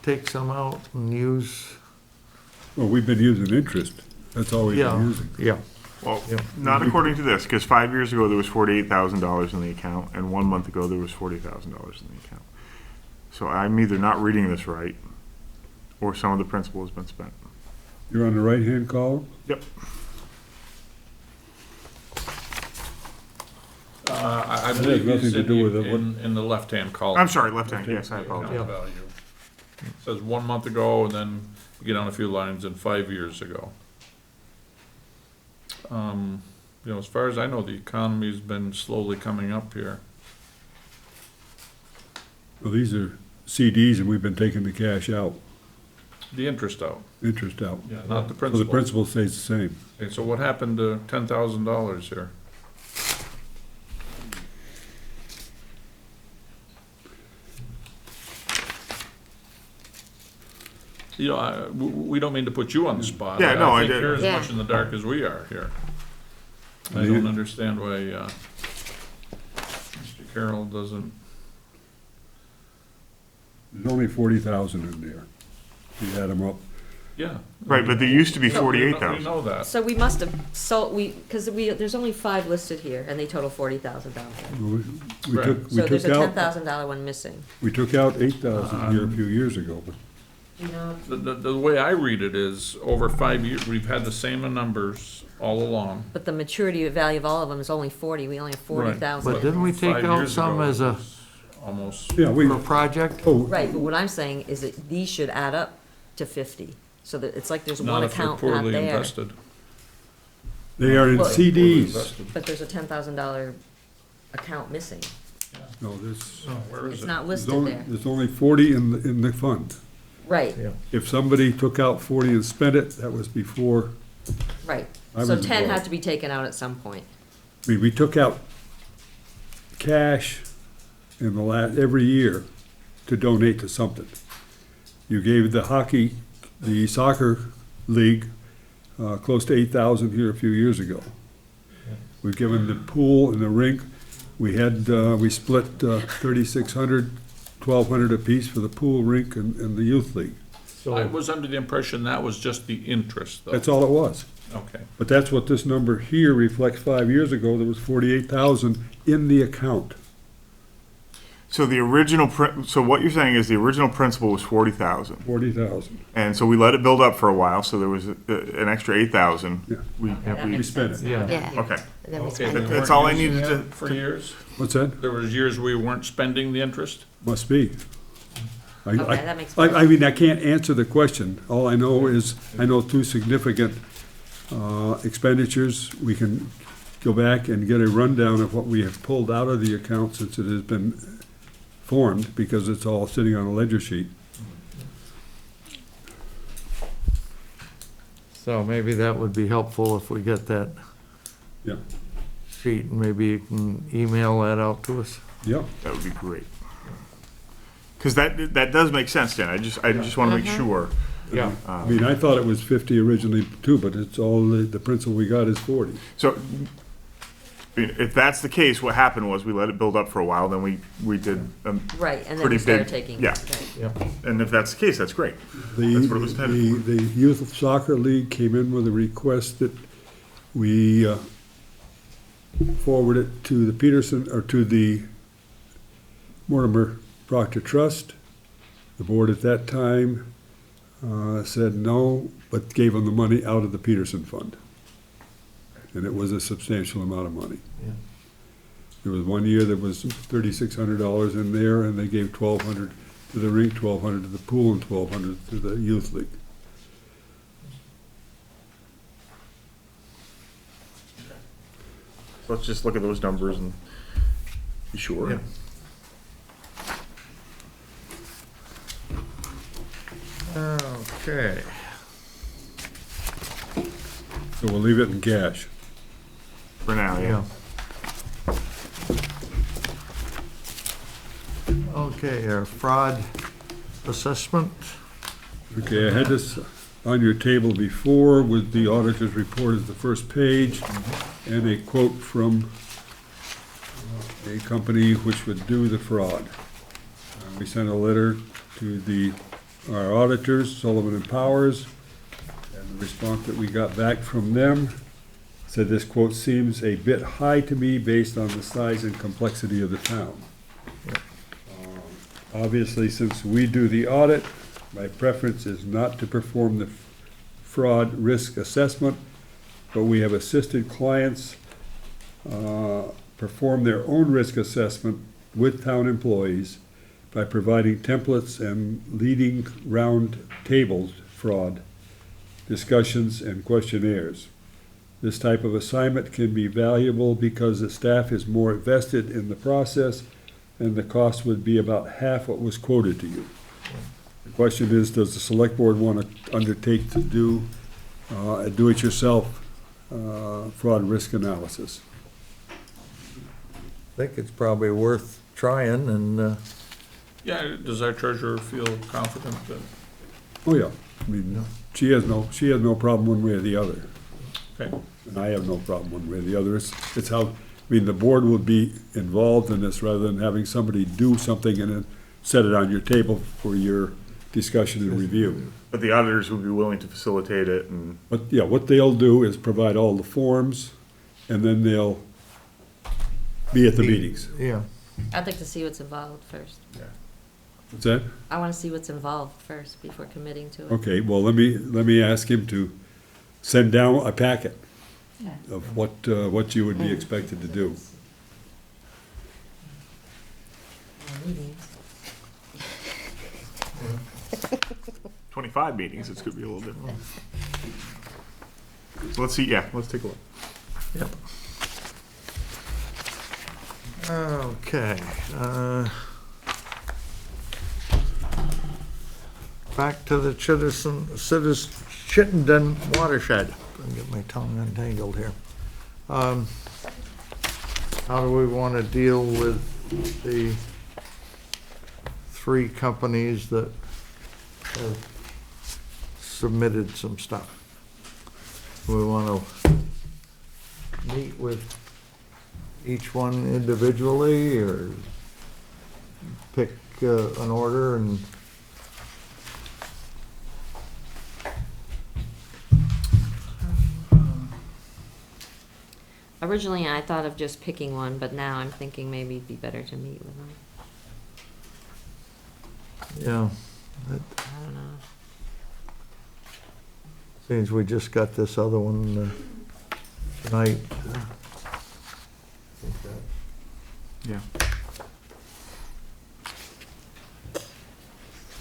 take some out and use? Well, we've been using interest. That's all we've been using. Yeah. Well, Yeah. not according to this, because 5 years ago there was $48,000 in the account, and 1 month ago there was $40,000 in the account. So I'm either not reading this right, or some of the principal has been spent. You're on the right-hand column? Yep. I That believe has it's nothing to do with it. in the left-hand column. I'm sorry, left hand, yes, I Account apologize. value. It says 1 month ago, and then you get on a few lines, and 5 years ago. You know, as far as I know, the economy's been slowly coming up here. Well, these are CDs and we've been taking the cash out, The interest out, interest out. yeah, not the So principal. the principal stays the same. Okay, so what happened to $10,000 here? You know, we don't mean to put you on the spot. Yeah, no, I think did. you're as Yeah. much in the dark as we are here. I Yeah. don't understand why, Mr. Carroll doesn't, There's only 40,000 in there. You add them up. yeah. Right, but there used to be No, we 48,000. know that. So we must have sold, because there's only 5 listed here, and they total $40,000. We Right. took, So there's a out, $10,000 one missing. we took out 8,000 here a few years ago, but You know, The way I read it is, over 5 years, we've had the same numbers all along. but the maturity value of all of them is only 40, we only have 40,000. But didn't we take 5 out years some ago, as it a, was almost, yeah, we, for a project? oh, Right, but what I'm saying is that these should add up to 50, so that it's like there's one not if they're account not poorly there. invested. they are in Well, CDs. But there's a $10,000 account missing. No, there's, Where is It's it? not there's listed only, there. there's only 40 in the fund. Right, Yeah. If somebody took out 40 and spent it, that was before, right. I So was 10 had involved. to be taken out at some point. I mean, we took out cash in the every year to donate to something. You gave the soccer league, close to 8,000 here a few years ago. We've given the pool and the rink, we split 3,600, 1,200 apiece for the pool, rink, and the youth league. I was under the impression that was just the interest, though. That's all it was. Okay. But that's what this number here reflects. 5 years ago, there was 48,000 in the account. So the original, so what you're saying is the original principal was 40,000. 40,000. And so we let it build up for a while, so there was an extra 8,000. Yeah. We, That We makes spent sense. it. Yeah. Yeah. okay. And then we Okay, spend they it. That's weren't all I using needed it to- For years? What's that? There was years we weren't spending the interest? Must be. Okay, that makes I mean, I can't answer the question. All I know is, I know 2 significant expenditures. We can go back and get a rundown of what we have pulled out of the account since it has been formed, because it's all sitting on a ledger sheet. So maybe that would be helpful if we get that Yeah, sheet, and maybe you can email that out to us. yep. That would be great. Because that does make sense, Dan. I just want to make sure. Yeah. I mean, I thought it was 50 originally too, but it's all, the principal we got is 40. So if that's the case, what happened was we let it build up for a while, then we did, Right, and then Pretty we started big, taking. yeah. right. Yeah. and if that's the case, that's great. The, That's what it was intended the Youth Soccer League came in with a request that we forward it to the Peterson, or to the Mortimer Proctor Trust. The board at that time said no, but gave them the money out of the Peterson Fund. And it was a substantial amount of money. Yeah. There was one year that was $3,600 in there, and they gave 1,200 to the rink, 1,200 to the pool, and 1,200 to the youth league. Let's just look at those numbers and be sure. Yeah. Okay. So we'll leave it in cash. For now, yeah. Okay, our fraud assessment. Okay, I had this on your table before with the auditor's report as the first page, and a quote from a company which would do the fraud. We sent a letter to our auditors, Sullivan and Powers, and the response that we got back from them said this quote seems a bit high to me based on the size and complexity of the town. Obviously, since we do the audit, my preference is not to perform the fraud risk assessment, but we have assisted clients perform their own risk assessment with town employees by providing templates and leading round tables, fraud, discussions, and questionnaires. This type of assignment can be valuable because the staff is more vested in the process and the cost would be about half what was quoted to you. The question is, does the select board want to undertake to do a do-it-yourself fraud risk analysis? I think it's probably worth trying, and, Yeah, does our treasurer feel confident that, Oh, yeah, I mean, she has no problem one way or the other, okay, and I have no problem one way or the other. It's how, I mean, the board would be involved in this rather than having somebody do something and then set it on your table for your discussion and review. But the auditors would be willing to facilitate it and. But, yeah, what they'll do is provide all the forms, and then they'll be at the meetings. yeah. I'd like to see what's involved first. What's that? I want to see what's involved first before committing to it. Okay, well, let me ask him to send down a packet Yeah. of what you would be expected to do. Meetings. 25 meetings, it's gonna be a little different. So let's see, yeah, let's take a look. Yep. Okay, back to the Chittenden watershed. Let me get my tongue untangled here. How do we want to deal with the three companies that have submitted some stuff? We want to meet with each one individually, or pick an order and Originally, I thought of just picking one, but now I'm thinking maybe it'd be better to meet with them. yeah, that I don't know. seems we just got this other one tonight. Yeah.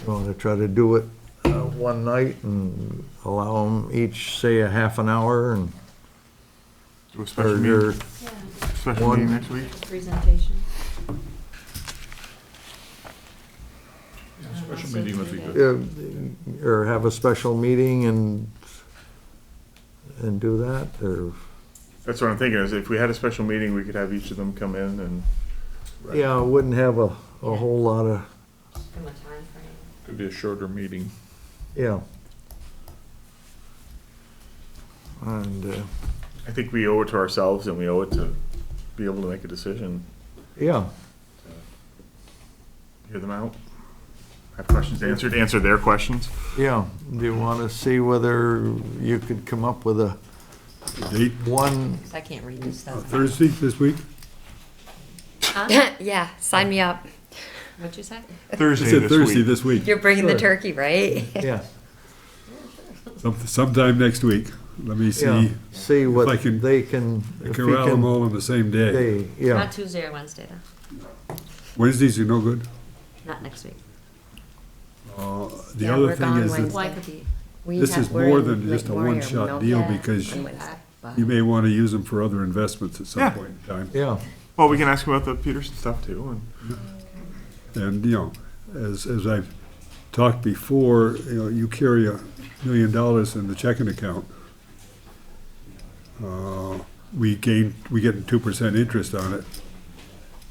You want to try to do it one night and allow them each, say, a half an hour, and Do a special or meeting, your special one- meeting next week? Presentation. yeah, special meeting would be good. or have a special meeting and do that, or, That's what I'm thinking, is if we had a special meeting, we could have each of them come in and. yeah, wouldn't have a whole lot of, From a time frame. Could be a shorter meeting. yeah. And, I think we owe it to ourselves and we owe it to be able to make a decision, yeah, hear them out, have questions answered, answer their questions. yeah. Do you want to see whether you could come up with a Date, one, 'Cause I can't read this stuff. Thursday this week? Huh? Yeah, sign me up. What'd you say? I Thursday said this Thursday week. this week, You're bringing the Sure. turkey, right? yeah, sometime next week. Let me yeah, see, see I what can- they can, I if can you rattle them can, all on the same day. they, yeah, Not Tuesday or Wednesday, though. Wednesdays are no good. Not next week. The Yeah, other we're thing gone is that Wednesday. Why could be? this is more than just a one-shot deal, because you may want to use them for other investments at some Yeah. point in time. yeah, Well, we can ask about the Peterson stuff too, and And, you know, as I've talked before, you know, you carry $1 million in the checking account. We get 2% interest on it.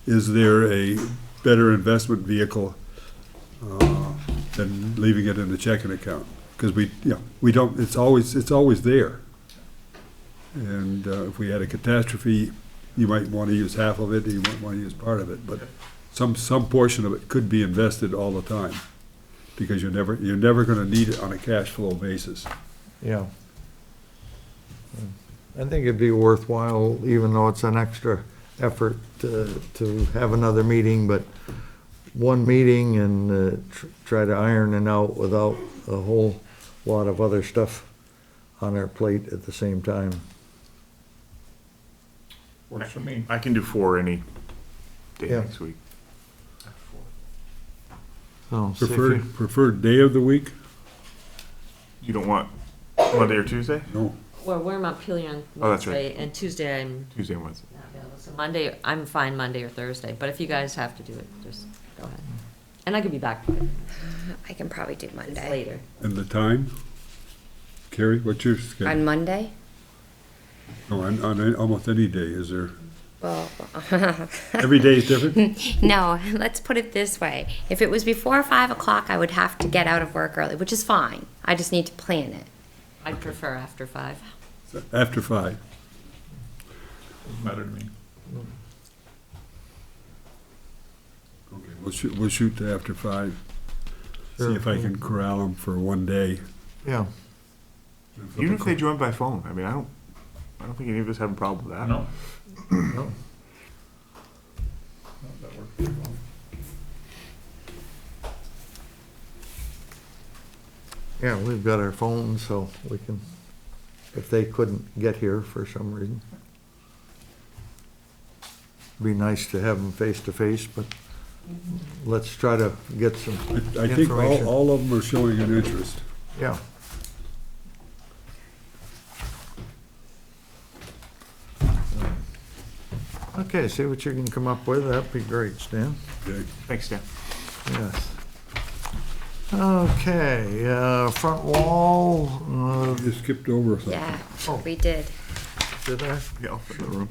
Is there a better investment vehicle than leaving it in the checking account? Because we don't, it's always there. And if we had a catastrophe, you might want to use half of it, you might want to use part of it, but some portion of it could be invested all the time, because you're never gonna need it on a cash flow basis. yeah. I think it'd be worthwhile, even though it's an extra effort to have another meeting, but one meeting and try to iron it out without a whole lot of other stuff on our plate at the same time. Works for me. I can do 4 any day Yeah. next week. So, see if you- Preferred day of the week? You don't want Monday or Tuesday? No, Well, we're in Montpelier on Oh, that's right. Wednesday, and Tuesday I'm Tuesday and Wednesday. not available. So Monday, I'm fine Monday or Thursday, but if you guys have to do it, just go ahead. And I could be back I can probably do Monday. later. And the time? Carrie, what's your On schedule? Monday? No, on almost any day, is there? Well, Every day is different? no, let's put it this way. If it was before 5 o'clock, I would have to get out of work early, which is fine. I just need to plan it. I'd prefer after 5. After 5. Matter to me. Okay, we'll shoot to after 5. See Sure. if I can corral them for one day. Yeah, Even if they join by phone, I mean, I don't think any of us have a problem with that. No? no, That works pretty well. yeah, we've got our phones, so we can, if they couldn't get here for some reason. Be nice to have them face to face, but let's try to get some I think information. all of them are showing an interest. Yeah. Okay, see what you can come up with, that'd be great, Stan. Okay. Thanks, Dan. Yes. Okay, front wall, You skipped over something. Yeah, Oh. we did. did I? Yeah, I'll fit in the room.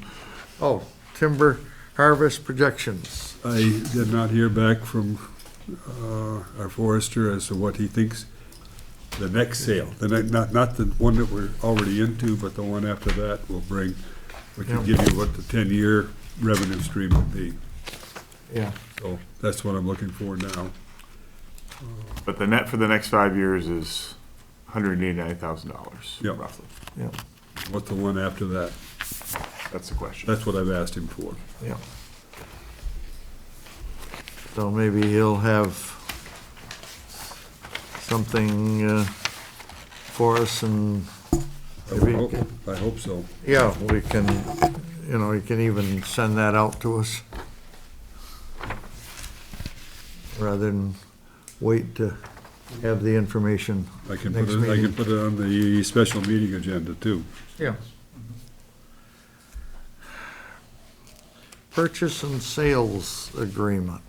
Oh, timber harvest projections. I did not hear back from our forester as to what he thinks the next sale, not the one that we're already into, but the one after that will bring, which will give you what the 10-year revenue stream would be. Yeah. So that's what I'm looking for now. But the net for the next 5 years is $189,000, Yep. roughly. Yeah, What's the one after that? That's the question. That's what I've asked him for. yeah. So maybe he'll have something for us and maybe, I hope so. yeah, we can, you can even send that out to us rather than wait to have the information. I can Next put it, I meeting. can put it on the special meeting agenda too. Yeah. Purchase and sales agreement.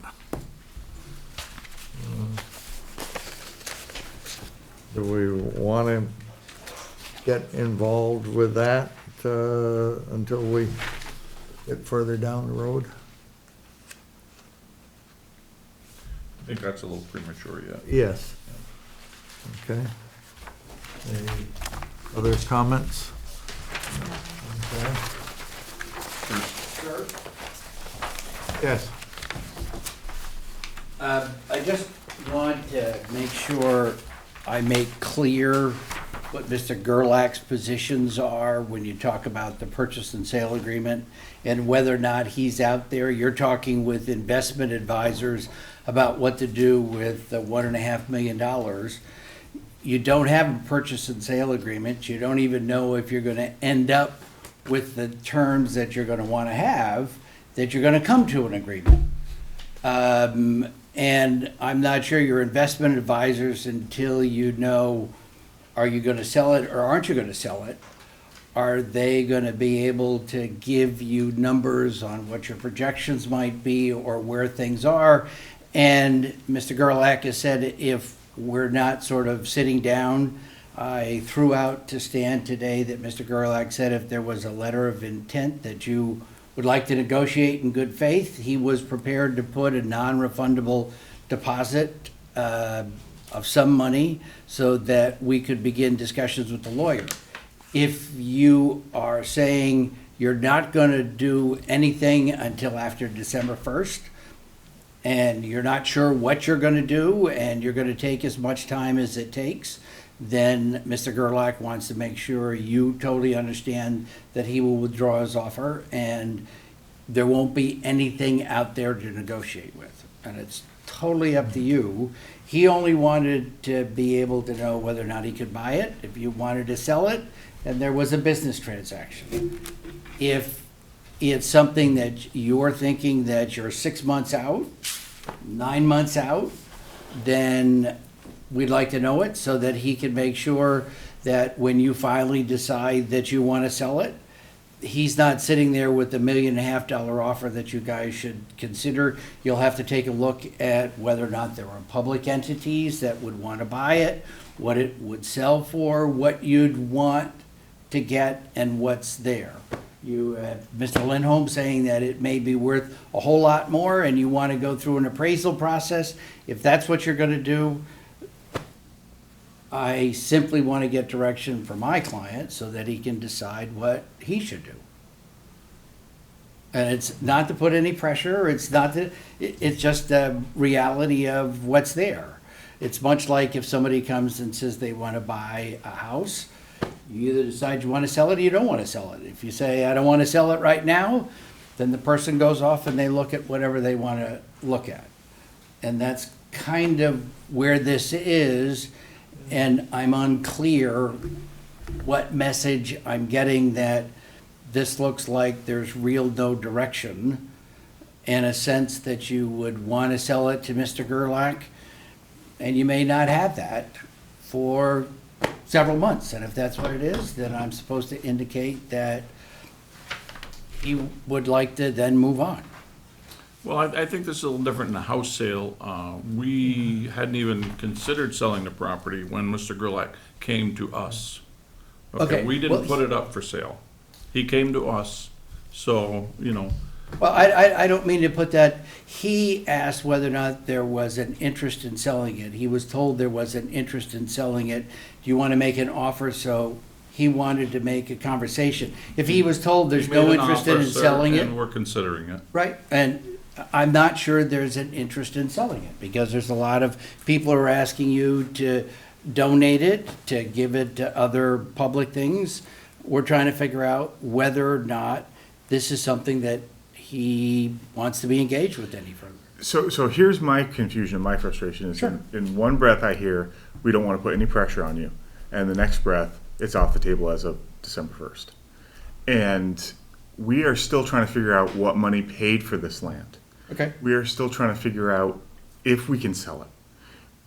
Do we want to get involved with that until we get further down the road? I think that's a little premature yet. Yes. Okay. Any other comments? Okay. Yes. I just want to make sure I make clear what Mr. Gerlach's positions are when you talk about the purchase and sale agreement and whether or not he's out there. You're talking with investment advisors about what to do with the $1.5 million. You don't have a purchase and sale agreement. You don't even know if you're going to end up with the terms that you're going to want to have, that you're going to come to an agreement. And I'm not sure your investment advisors until you know, are you going to sell it or aren't you going to sell it? Are they going to be able to give you numbers on what your projections might be or where things are? And Mr. Gerlach has said if we're not sort of sitting down, I threw out to Stan today that Mr. Gerlach said if there was a letter of intent that you would like to negotiate in good faith, he was prepared to put a non-refundable deposit of some money so that we could begin discussions with the lawyer. If you are saying you're not going to do anything until after December 1st, and you're not sure what you're going to do, and you're going to take as much time as it takes, then Mr. Gerlach wants to make sure you totally understand that he will withdraw his offer, and there won't be anything out there to negotiate with. And it's totally up to you. He only wanted to be able to know whether or not he could buy it. If you wanted to sell it, then there was a business transaction. If it's something that you're thinking that you're 6 months out, 9 months out, then we'd like to know it so that he can make sure that when you finally decide that you want to sell it, he's not sitting there with the $1.5 million offer that you guys should consider. You'll have to take a look at whether or not there are public entities that would want to buy it, what it would sell for, what you'd want to get, and what's there. You have Mr. Lindholm saying that it may be worth a whole lot more, and you want to go through an appraisal process. If that's what you're going to do, I simply want to get direction from my client so that he can decide what he should do. And it's not to put any pressure, it's not to, it's just a reality of what's there. It's much like if somebody comes and says they want to buy a house, you either decide you want to sell it or you don't want to sell it. If you say, I don't want to sell it right now, then the person goes off and they look at whatever they want to look at. And that's kind of where this is, and I'm unclear what message I'm getting, that this looks like there's real no direction, and a sense that you would want to sell it to Mr. Gerlach, and you may not have that for several months. And if that's what it is, then I'm supposed to indicate that he would like to then move on. Well, I think this is a little different than a house sale. We hadn't even considered selling the property when Mr. Gerlach came to us. Okay, We didn't well- put it up for sale. He came to us, so, you know, Well, I don't mean to put that, he asked whether or not there was an interest in selling it. He was told there was an interest in selling it. Do you want to make an offer? So he wanted to make a conversation. If he was told there's he no made an interest offer, in sir, selling it, and we're considering it. right? And I'm not sure there's an interest in selling it, because there's a lot of people who are asking you to donate it, to give it to other public things. We're trying to figure out whether or not this is something that he wants to be engaged with any further. So here's my confusion, my frustration is in one breath I hear, we don't want to put any pressure on you. And the next breath, it's off the table as of December 1st. And we are still trying to figure out what money paid for this land. Okay. We are still trying to figure out if we can sell it.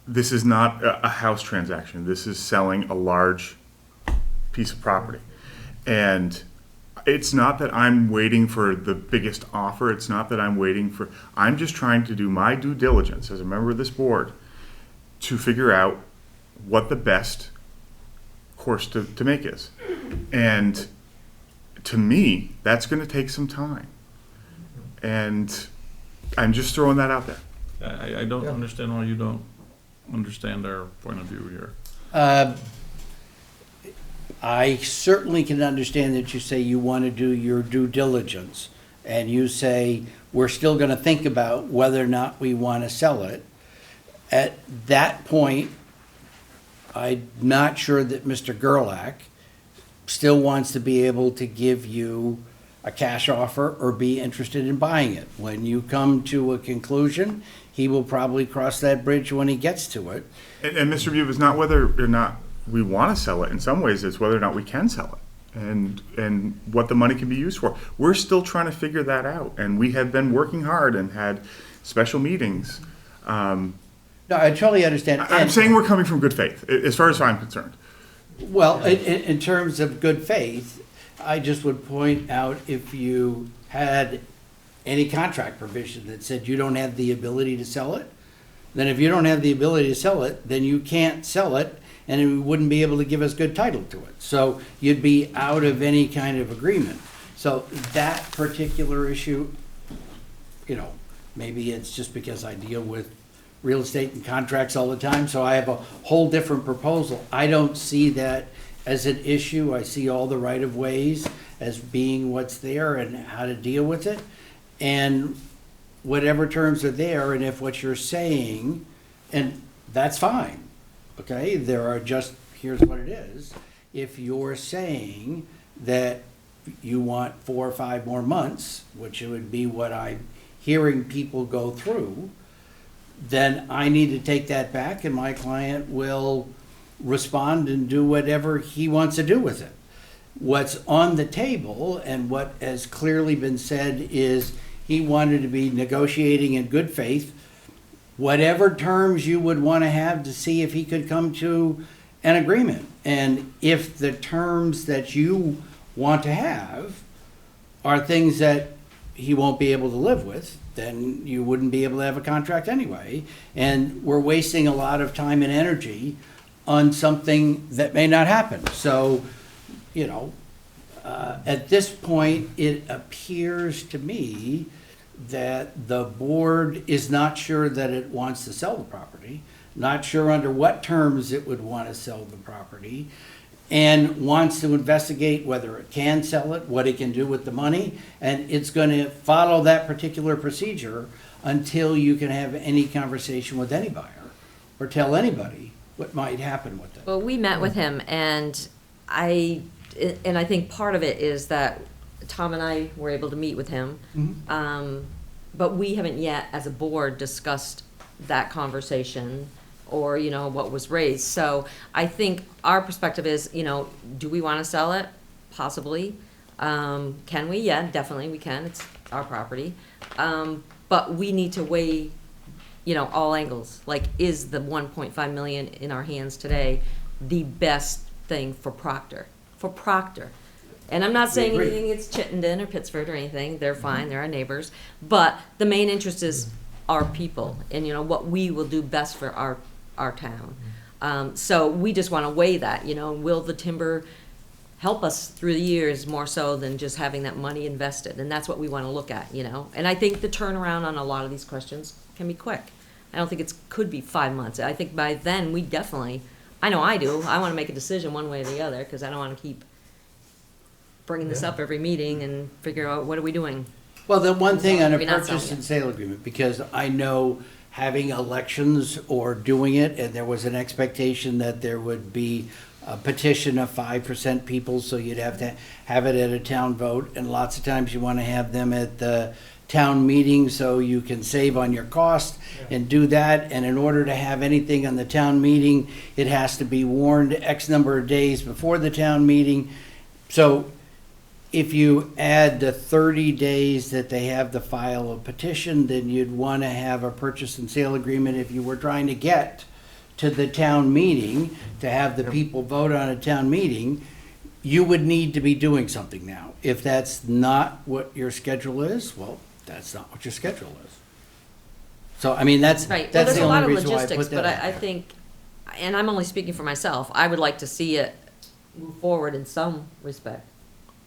This is not a house transaction. This is selling a large piece of property. And it's not that I'm waiting for the biggest offer. It's not that I'm just trying to do my due diligence as a member of this board to figure out what the best course to make is. And to me, that's going to take some time. And I'm just throwing that out there. I don't understand why you don't understand our point of view here. I certainly can understand that you say you want to do your due diligence, and you say, we're still going to think about whether or not we want to sell it. At that point, I'm not sure that Mr. Gerlach still wants to be able to give you a cash offer or be interested in buying it. When you come to a conclusion, he will probably cross that bridge when he gets to it. And Mr. View, is not whether or not we want to sell it. In some ways, it's whether or not we can sell it and what the money can be used for. We're still trying to figure that out, and we have been working hard and had special meetings. No, I totally understand. I'm saying we're coming from good faith, as far as I'm concerned. Well, in terms of good faith, I just would point out, if you had any contract provision that said you don't have the ability to sell it, then if you don't have the ability to sell it, then you can't sell it, and you wouldn't be able to give us good title to it. So you'd be out of any kind of agreement. So that particular issue, you know, maybe it's just because I deal with real estate and contracts all the time, so I have a whole different proposal. I don't see that as an issue. I see all the right-of-ways as being what's there and how to deal with it. And whatever terms are there, and if what you're saying, and that's fine, okay? There are just, here's what it is. If you're saying that you want 4 or 5 more months, which it would be what I'm hearing people go through, then I need to take that back, and my client will respond and do whatever he wants to do with it. What's on the table, and what has clearly been said, is he wanted to be negotiating in good faith. Whatever terms you would want to have to see if he could come to an agreement. And if the terms that you want to have are things that he won't be able to live with, then you wouldn't be able to have a contract anyway. And we're wasting a lot of time and energy on something that may not happen. So, you know, at this point, it appears to me that the board is not sure that it wants to sell the property, not sure under what terms it would want to sell the property, and wants to investigate whether it can sell it, what it can do with the money, and it's going to follow that particular procedure until you can have any conversation with any buyer or tell anybody what might happen with it. Well, we met with him, and I think part of it is that Tom and I were able to meet with him, but we haven't yet, as a board, discussed that conversation or, you know, what was raised. So I think our perspective is, you know, do we want to sell it? Possibly. Can we? Yeah, definitely we can. It's our property. But we need to weigh, you know, all angles. Like, is the 1.5 million in our hands today the best thing for Proctor? For Proctor. And I'm not saying anything against Chittenden or Pittsford or anything. They're fine. They're our neighbors. But the main interest is our people and, you know, what we will do best for our town. So we just want to weigh that, you know, will the timber help us through the years more so than just having that money invested? And that's what we want to look at, you know. And I think the turnaround on a lot of these questions can be quick. I don't think it could be 5 months. I think by then we definitely, I know I do, I want to make a decision one way or the other because I don't want to keep bringing this up every meeting and figure out what are we doing. Well, the one thing on a Maybe not purchase selling and sale agreement, because I know having elections or doing it, and there was an expectation that there would be a petition of 5% people, so you'd have to have it at a town vote, and lots of times you want to have them at the town meeting so you can save on your cost and do that. And in order to have anything on the town meeting, it has to be warned X number of days before the town meeting. So if you add the 30 days that they have to file a petition, then you'd want to have a purchase and sale agreement if you were trying to get to the town meeting, to have the people vote on a town meeting. You would need to be doing something now. If that's not what your schedule is, well, that's not what your schedule is. So, I mean, that's Right. Well, that's there's the a lot only of reason why I logistics, put that but out I there. think, and I'm only speaking for myself, I would like to see it move forward in some respect.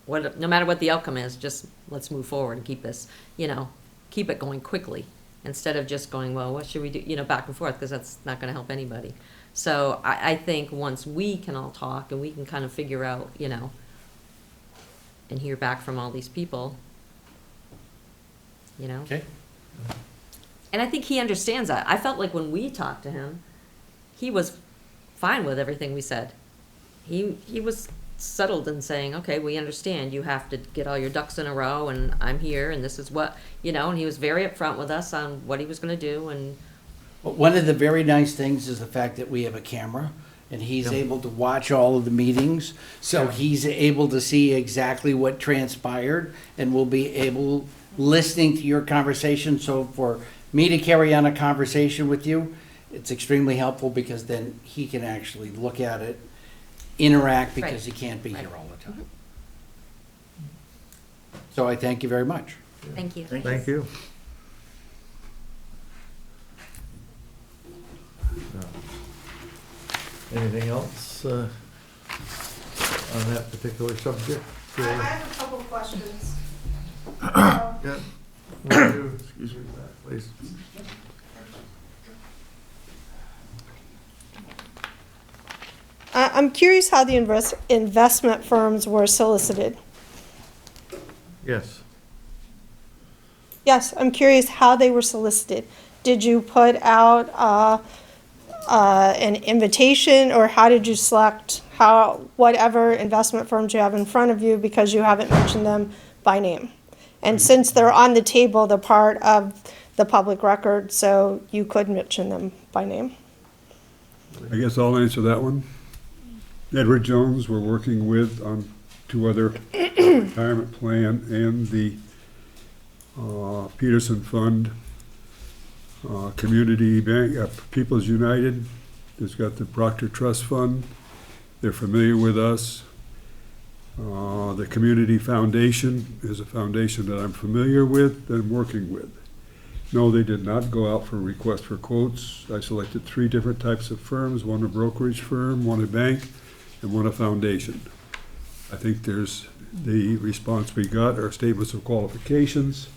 No matter what the outcome is, just let's move forward and keep this, you know, keep it going quickly instead of just going, well, what should we do, you know, back and forth, because that's not going to help anybody. So I think once we can all talk and we can kind of figure out, you know, and hear back from all these people, you know. Okay. And I think he understands that. I felt like when we talked to him, he was fine with everything we said. He was settled in saying, okay, we understand you have to get all your ducks in a row and I'm here and this is what, you know, and he was very upfront with us on what he was going to do. And Well, one of the very nice things is the fact that we have a camera and he's able to watch all of the meetings. So he's able to see exactly what transpired and will be able, listening to your conversation. So for me to carry on a conversation with you, it's extremely helpful because then he can actually look at it, interact, because he can't be here all the time. So I thank you very much. thank you. Thank you. Anything else on that particular subject? I have a couple of questions. Yeah. Will you excuse me, please? I'm curious how the investment firms were solicited. Yes. Yes, I'm curious how they were solicited. Did you put out an invitation, or how did you select whatever investment firms you have in front of you, because you haven't mentioned them by name? And since they're on the table, they're part of the public record, so you could mention them by name. I guess I'll answer that one. Edward Jones, we're working with on 2 other retirement plan and the Peterson Fund, Community Bank, People's United. It's got the Proctor Trust Fund, They're familiar with us. The Community Foundation is a foundation that I'm familiar with, that I'm working with. No, they did not go out for a request for quotes. I selected 3 different types of firms, one a brokerage firm, one a bank, and one a foundation. I think the response we got are statements of qualifications.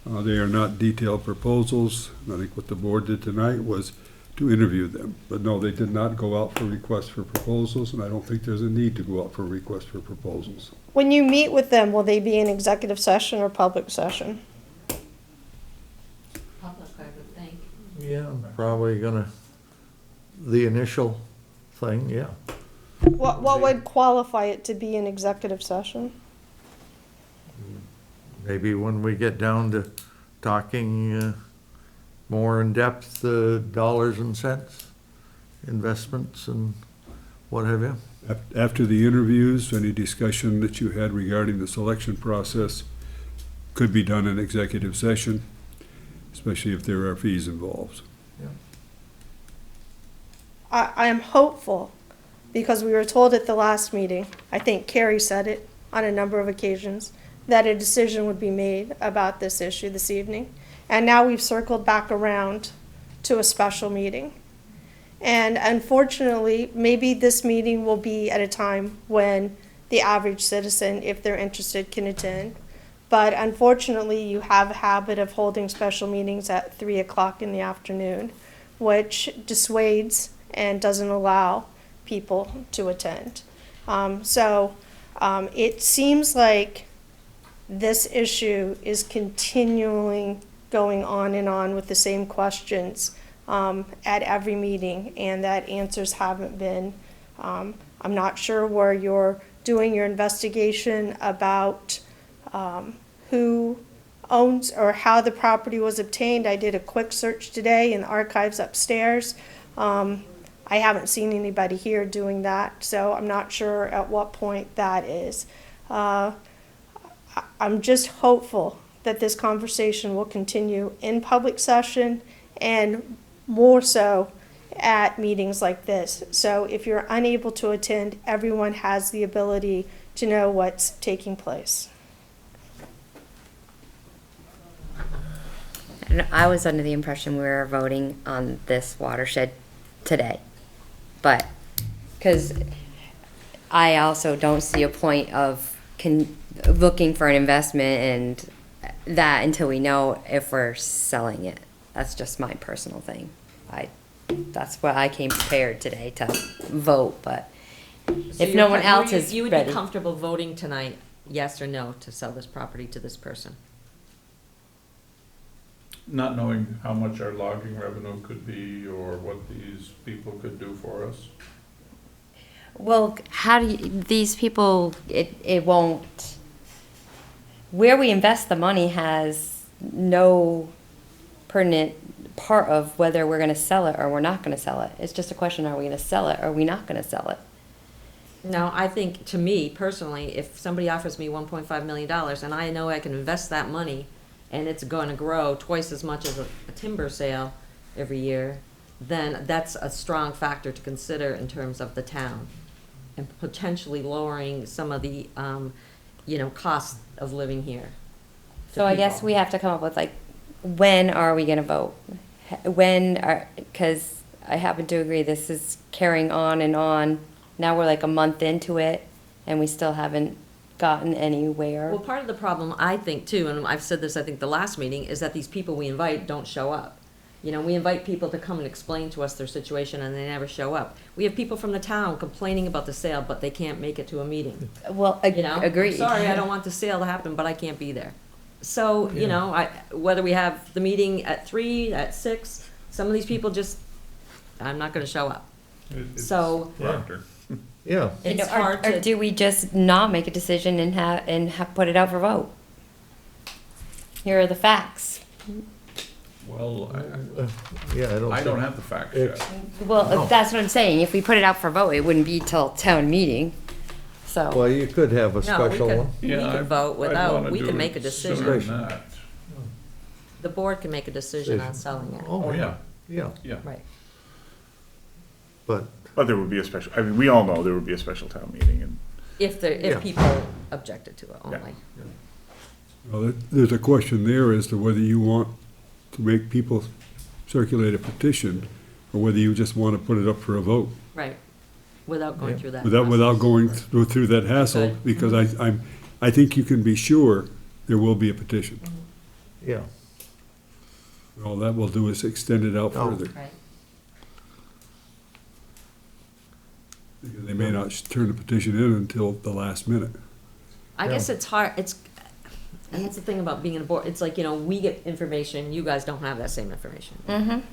They are not detailed proposals. I think what the board did tonight was to interview them. But no, they did not go out for requests for proposals, and I don't think there's a need to go out for requests for proposals. When you meet with them, will they be in executive session or public session? Public, I would think. Yeah, probably gonna, the initial thing, yeah. What would qualify it to be an executive session? Maybe when we get down to talking more in depth, dollars and cents, investments and what have you. After the interviews, any discussion that you had regarding the selection process could be done in executive session, especially if there are fees involved. I am hopeful, because we were told at the last meeting, I think Carrie said it on a number of occasions, that a decision would be made about this issue this evening. And now we've circled back around to a special meeting. And unfortunately, maybe this meeting will be at a time when the average citizen, if they're interested, can attend. But unfortunately, you have a habit of holding special meetings at 3 o'clock in the afternoon, which dissuades and doesn't allow people to attend. It seems like this issue is continually going on and on with the same questions at every meeting, and that answers haven't been. I'm not sure where you're doing your investigation about who owns or how the property was obtained. I did a quick search today in the archives upstairs. I haven't seen anybody here doing that, so I'm not sure at what point that is. I'm just hopeful that this conversation will continue in public session and more so at meetings like this. So if you're unable to attend, everyone has the ability to know what's taking place. And I was under the impression we were voting on this watershed today. But, because I also don't see a point of looking for an investment and that until we know if we're selling it. That's just my personal thing. That's what I came prepared today to vote, but if no one else is You would ready. be comfortable voting tonight, yes or no, to sell this property to this person? Not knowing how much our logging revenue could be or what these people could do for us. Well, how do these people, it won't, where we invest the money has no pertinent part of whether we're gonna sell it or we're not gonna sell it. It's just a question, are we gonna sell it or are we not gonna sell it? No, I think, to me personally, if somebody offers me $1.5 million and I know I can invest that money and it's going to grow twice as much as a timber sale every year, then that's a strong factor to consider in terms of the town and potentially lowering some of the, cost of living here. to So I guess people. we have to come up with like, when are we gonna vote? Because I happen to agree, this is carrying on and on. Now we're like a month into it and we still haven't gotten anywhere. Well, part of the problem, I think, too, and I've said this, I think, the last meeting, is that these people we invite don't show up. We invite people to come and explain to us their situation, and they never show up. We have people from the town complaining about the sale, but they can't make it to a meeting. Well, agreed. I'm sorry, I don't want the sale to happen, but I can't be there. So, whether we have the meeting at 3, at 6, some of these people just, I'm not gonna show up. So- Proctor. Yeah, It's hard Or to. do we just not make a decision and put it out for vote? Here are the facts. Well, I I don't have the facts yet. It's- Well, No. that's what I'm saying. If we put it out for vote, it wouldn't be till town meeting. Well, So, you could have a No, we special could, one. we Yeah, could vote I'd without, wanna we do can it make a sooner decision. than that. The board can make a decision on selling it. Oh, yeah, Yeah, yeah. Right. but But there would be a special, I mean, we all know there would be a special town meeting, and If Yeah. people objected to it only. Well, there's a question there as to whether you want to make people circulate a petition, or whether you just want to put it up for a vote, Right, without going through that. without going through that hassle, Okay. because I think you can be sure there will be a petition. Yeah, All that will do is extend it out Oh. further. Right. Because they may not turn the petition in until the last minute. I guess it's hard, and that's the thing about being in a board, it's like, we get information, you guys don't have that same information.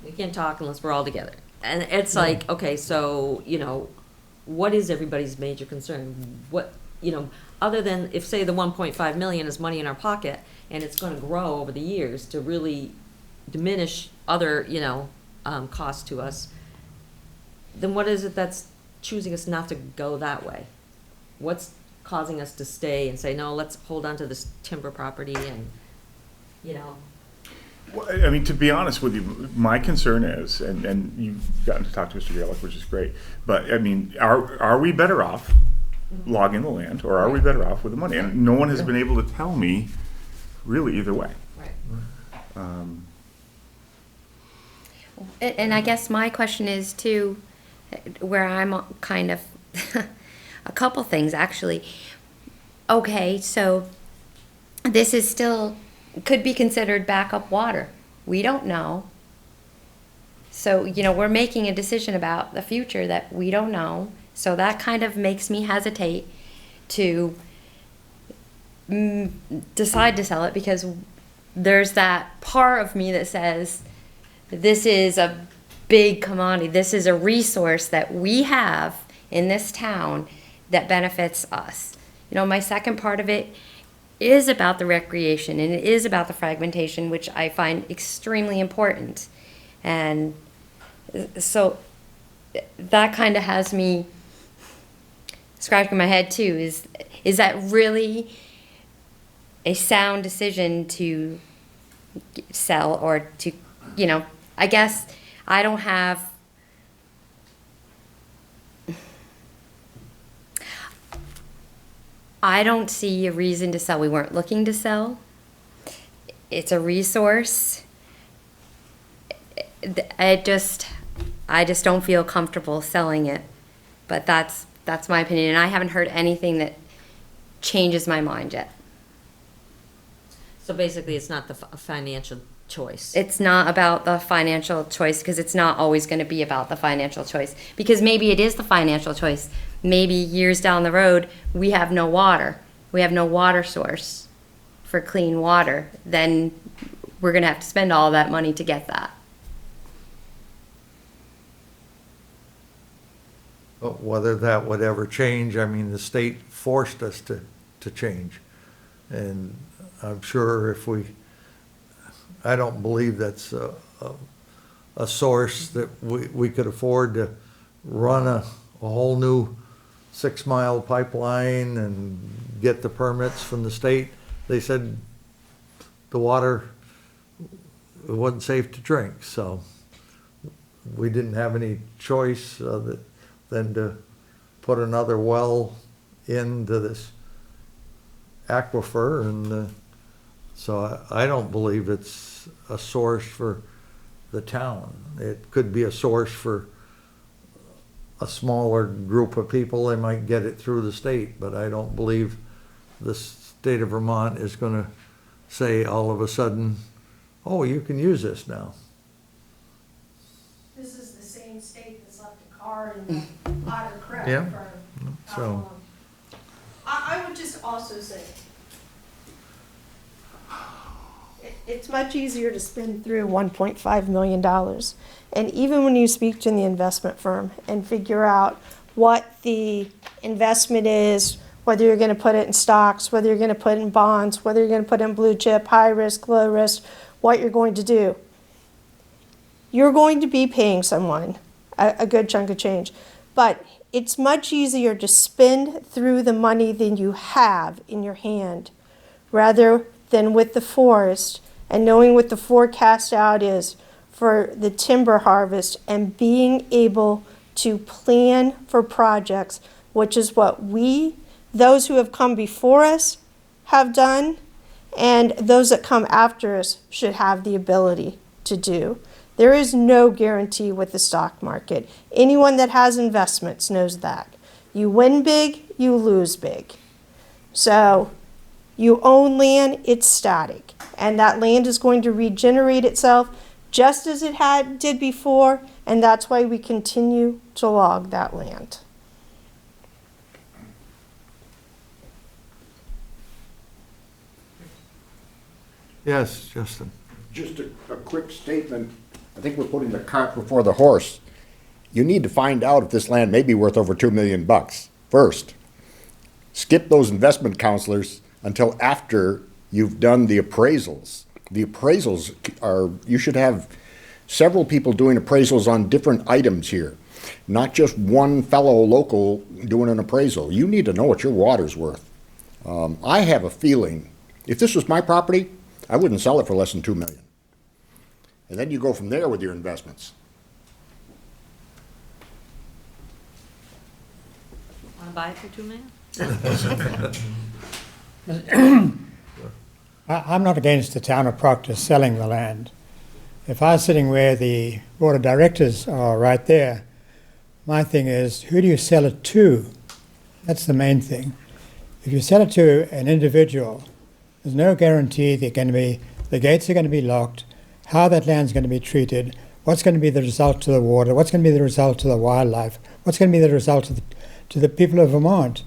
We can't talk unless we're all together. And it's like, okay, so, what is everybody's major concern? What, other than if, say, the 1.5 million is money in our pocket, and it's gonna grow over the years to really diminish other, costs to us, then what is it that's choosing us not to go that way? What's causing us to stay and say, no, let's hold on to this timber property and, Well, I mean, to be honest with you, my concern is, and you've gotten to talk to Mr. Garlick, which is great, but I mean, are we better off logging the land, or are we better off with the money? And no one has been able to tell me really either way. Right. And I guess my question is too, where I'm kind of, a couple things actually. Okay, so this is still, could be considered backup water. We don't know. So, we're making a decision about the future that we don't know. So that kind of makes me hesitate to decide to sell it, because there's that part of me that says, this is a big commodity. This is a resource that we have in this town that benefits us. My second part of it is about the recreation, and it is about the fragmentation, which I find extremely important. And so that kind of has me scratching my head too. Is that really a sound decision to sell, or to, I guess I don't have, I don't see a reason to sell. We weren't looking to sell. It's a resource. I just don't feel comfortable selling it. But that's my opinion, and I haven't heard anything that changes my mind yet. So basically, it's not the financial choice. It's not about the financial choice, because it's not always going to be about the financial choice. Because maybe it is the financial choice. Maybe years down the road, we have no water. We have no water source for clean water. Then we're going to have to spend all that money to get that. but whether that would ever change, I mean, the state forced us to change. And I'm sure if I don't believe that's a source that we could afford to run a whole new 6-mile pipeline and get the permits from the state. They said the water, it wasn't safe to drink, so we didn't have any choice than to put another well into this aquifer, and so I don't believe it's a source for the town. It could be a source for a smaller group of people. They might get it through the state, but I don't believe the state of Vermont is going to say all of a sudden, oh, you can use this now. This is the same state that's left a car in the Otter Creek Yeah. for how So- long? I would just also say, it's much easier to spend through $1.5 million. And even when you speak to the investment firm and figure out what the investment is, whether you're gonna put it in stocks, whether you're gonna put it in bonds, whether you're gonna put it in blue chip, high risk, low risk, what you're going to do, you're going to be paying someone a good chunk of change. But it's much easier to spend through the money than you have in your hand, rather than with the forest and knowing what the forecast out is for the timber harvest and being able to plan for projects, which is what those who have come before us have done, and those that come after us should have the ability to do. There is no guarantee with the stock market. Anyone that has investments knows that. You win big, you lose big. So you own land, it's static, and that land is going to regenerate itself just as it did before, and that's why we continue to log that land. Yes, Justin. Just a quick statement. I think we're putting the cart before the horse. You need to find out if this land may be worth over $2 million first. Skip those investment counselors until after you've done the appraisals. The appraisals you should have several people doing appraisals on different items here, not just one fellow local doing an appraisal. You need to know what your water's worth. I have a feeling, if this was my property, I wouldn't sell it for less than $2 million. And then you go from there with your investments. Want to buy it for $2 million? I'm not against the town of Proctor selling the land. If I was sitting where the board of directors are right there, my thing is, who do you sell it to? That's the main thing. If you sell it to an individual, there's no guarantee the gates are going to be locked, how that land's going to be treated, what's going to be the result to the water, what's going to be the result to the wildlife, what's going to be the result to the people of Vermont.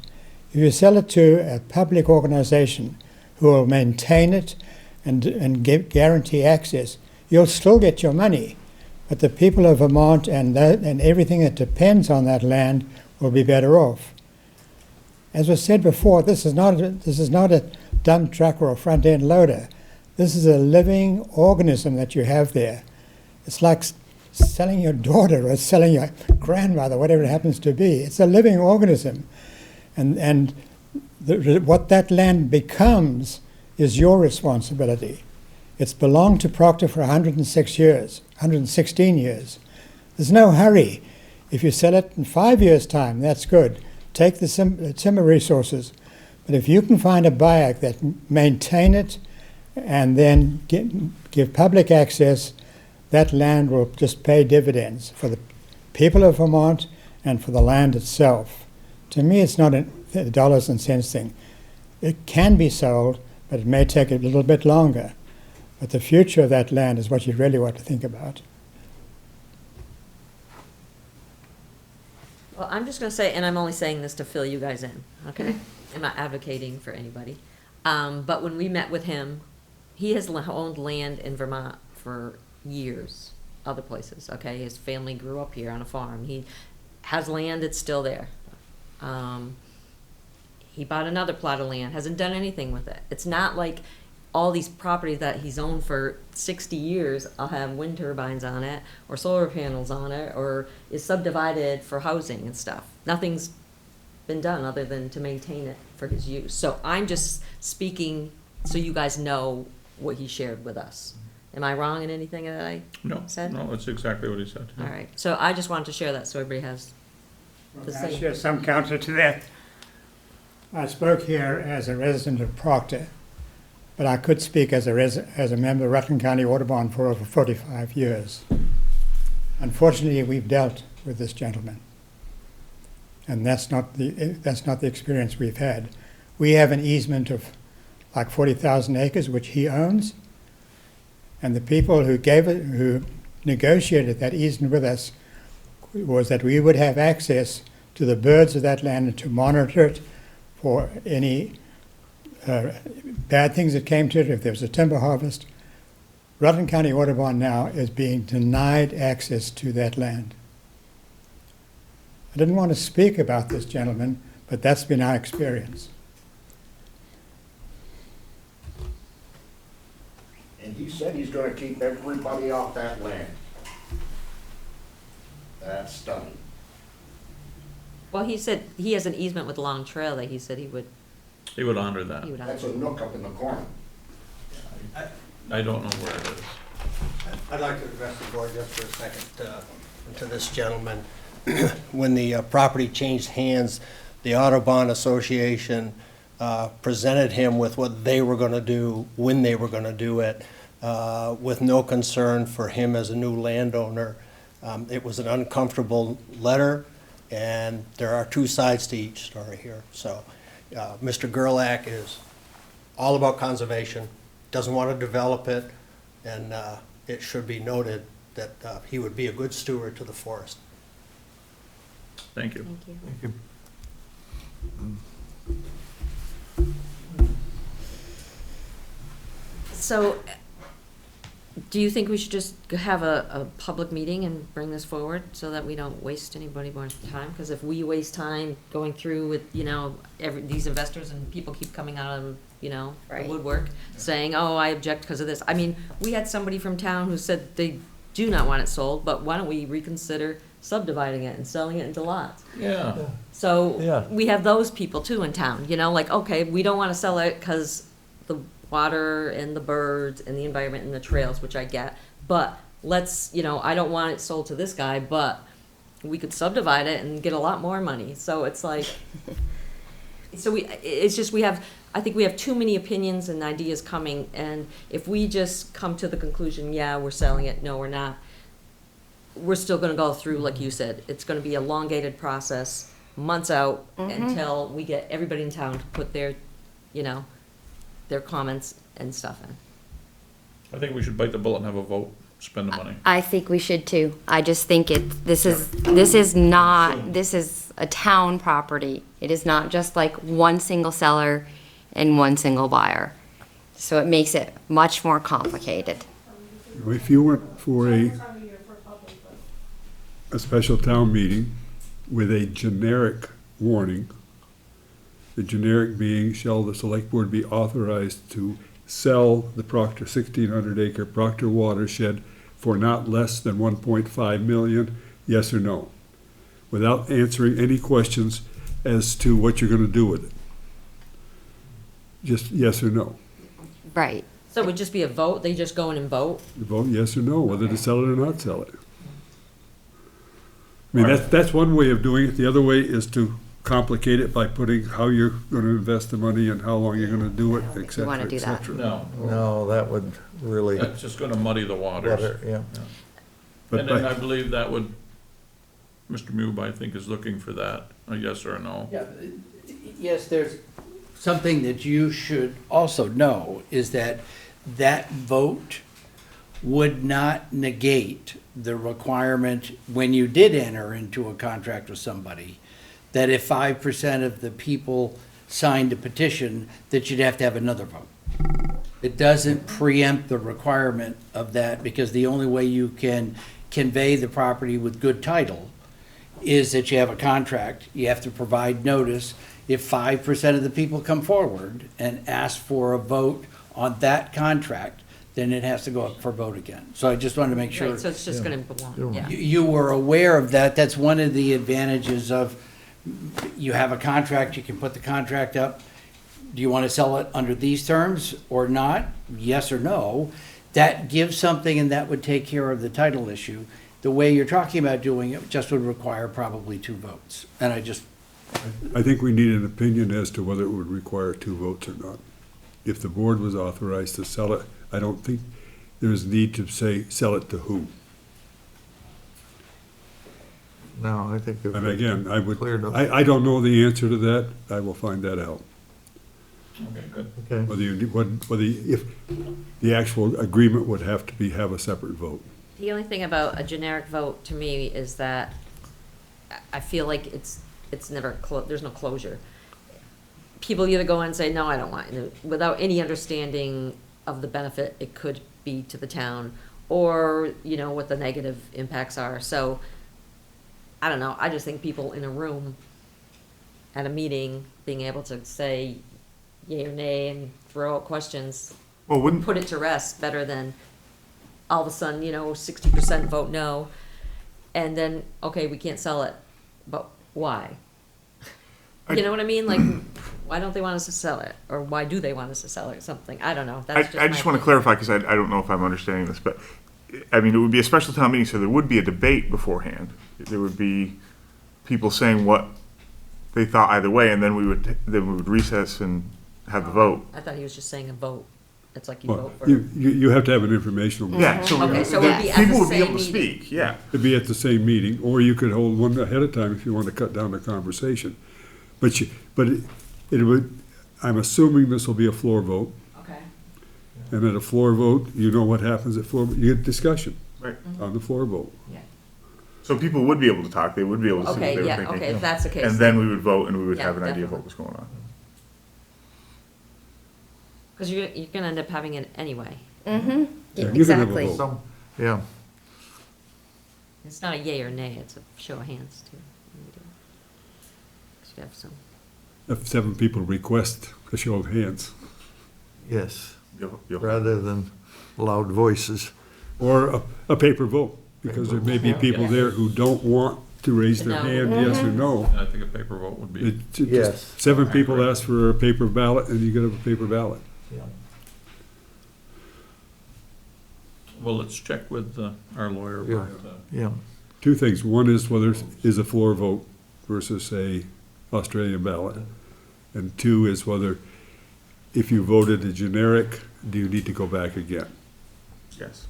If you sell it to a public organization who will maintain it and guarantee access, you'll still get your money. But the people of Vermont and everything that depends on that land will be better off. As was said before, this is not a dump truck or a front-end loader. This is a living organism that you have there. It's like selling your daughter or selling your grandmother, whatever it happens to be. It's a living organism. And what that land becomes is your responsibility. It's belonged to Proctor for 116 years. There's no hurry. If you sell it in 5 years' time, that's good. Take the timber resources. But if you can find a buyer that maintain it and then give public access, that land will just pay dividends for the people of Vermont and for the land itself. To me, it's not a dollars and cents thing. It can be sold, but it may take a little bit longer. But the future of that land is what you really want to think about. Well, I'm just going to say, and I'm only saying this to fill you guys in, okay? I'm not advocating for anybody. But when we met with him, he has owned land in Vermont for years, other places, okay? His family grew up here on a farm. He has land that's still there. He bought another plot of land, hasn't done anything with it. It's not like all these properties that he's owned for 60 years will have wind turbines on it or solar panels on it or is subdivided for housing and stuff. Nothing's been done other than to maintain it for his use. So I'm just speaking so you guys know what he shared with us. Am I wrong in anything that I said? No, that's exactly what he said. All right. So I just wanted to share that so everybody has the I same. share some counter to that. I spoke here as a resident of Proctor, but I could speak as a member of Rutland County Audubon for over 45 years. Unfortunately, we've dealt with this gentleman, and that's not the experience we've had. We have an easement of like 40,000 acres, which he owns, and the people who negotiated that easement with us was that we would have access to the birds of that land and to monitor it for any bad things that came to it, if there was a timber harvest. Rutland County Audubon now is being denied access to that land. I didn't want to speak about this gentleman, but that's been our experience. And he said he's going to keep everybody off that land. That's stunning. Well, he said he has an easement with Long Trail that he said he would honor that. honor. That's a nook up in the corner. I don't know where it is. I'd like to address the board just for a second to this gentleman. when the property changed hands, the Audubon Association presented him with what they were going to do, when they were going to do it, with no concern for him as a new landowner. It was an uncomfortable letter, and there are two sides to each story here. So Mr. Gerlach is all about conservation, doesn't want to develop it, and it should be noted that he would be a good steward to the forest. Thank you. Thank you. So, do you think we should just have a public meeting and bring this forward so that we don't waste anybody more time? Because if we waste time going through with, these investors and people keep coming out of, the Right. woodwork saying, oh, I object because of this. I mean, we had somebody from town who said they do not want it sold, but why don't we reconsider subdividing it and selling it into lots? Yeah. So Yeah. we have those people too in town, like, okay, we don't want to sell it because the water and the birds and the environment and the trails, which I get, but let's, I don't want it sold to this guy, but we could subdivide it and get a lot more money. So it's like, I think we have too many opinions and ideas coming, and if we just come to the conclusion, yeah, we're selling it, no, we're not, we're still gonna go through, like you said, it's gonna be a elongated process, months out, until we get everybody in town to put their, their comments and stuff in. I think we should bite the bullet and have a vote, spend the money. I think we should too. I just think this is a town property. It is not just like one single seller and one single buyer. So it makes it much more complicated. If you went for a special town meeting with a generic warning, the generic being, shall the select board be authorized to sell the Proctor 1,600 acre Proctor watershed for not less than 1.5 million, yes or no? Without answering any questions as to what you're gonna do with it. Just yes or no. Right. So it would just be a vote, they just go in and vote? You vote yes or no, whether to sell it or not sell it. I mean, that's one way of doing it. The other way is to complicate it by putting how you're gonna invest the money and how long you're gonna do it, et cetera, wanna do et that. cetera. No, No, that would really, that's just gonna muddy the waters. yeah. But And then by- I believe that would, Mr. Mube, I think, is looking for that, a yes or a no. Yeah, yes, there's something that you should also know, is that that vote would not negate the requirement when you did enter into a contract with somebody, that if 5% of the people signed a petition, that you'd have to have another vote. It doesn't preempt the requirement of that, because the only way you can convey the property with good title is that you have a contract. You have to provide notice. If 5% of the people come forward and ask for a vote on that contract, then it has to go up for vote again. So I just wanted to make sure Right, so it's just gonna belong, yeah. you were aware of that. That's one of the advantages of, you have a contract, you can put the contract up. Do you want to sell it under these terms or not? Yes or no? That gives something, and that would take care of the title issue. The way you're talking about doing it just would require probably 2 votes. And I think we need an opinion as to whether it would require 2 votes or not. If the board was authorized to sell it, I don't think there's need to say, sell it to who. No, I think. And again, Cleared up. I don't know the answer to that. I will find that out. Okay, good. Okay. If the actual agreement would have to have a separate vote. The only thing about a generic vote to me is that I feel like it's never, there's no closure. People either go in and say, no, I don't want it, without any understanding of the benefit it could be to the town, or, what the negative impacts are. So, I don't know, I just think people in a room at a meeting being able to say yay or nay and throw out questions, Well, wouldn't, put it to rest better than all of a sudden, 60% vote no, and then, okay, we can't sell it, but why? You know what I mean? Like, why don't they want us to sell it? Or why do they want us to sell it or something? I don't know. That's I just want to clarify, because I don't know if I'm understanding this, but, I mean, it would be a special town meeting, so there would be a debate beforehand. There would be people saying what they thought either way, and then we would recess and have the vote. I thought he was just saying a vote. It's like you Well, vote for. you have to have an informational meeting. Yeah, so Okay, so it would be at the people would be same able to meeting. speak, yeah. It'd be at the same meeting, or you could hold one ahead of time if you want to cut down the conversation. But it would, I'm assuming this will be a floor vote, Okay. and at a floor vote, you know what happens at floor, you get discussion Right. on the floor vote. Yeah. So people would be able to talk, they would be able to see what Okay, they were yeah, thinking. okay, if that's the case. And then we would vote and we would Yeah, have an idea of definitely. what was going on. Because you're gonna end up having it anyway. Mm-hmm, Yeah, you can have a exactly. vote. Some, yeah, It's not a yay or nay, it's a show of hands too. Should have some. If 7 people request a show of hands, yes, You'll- rather than loud voices. or a paper vote, because there may be people there who don't want to raise their No. hand, yes or no. I think a paper vote would be, Yes. 7 people ask for a paper ballot, and you get a paper ballot. well, let's check with our lawyer about Yeah, 2 things. One is whether it is a floor vote versus a Australian ballot. And 2 is whether, if you voted a generic, do you need to go back again? Yes,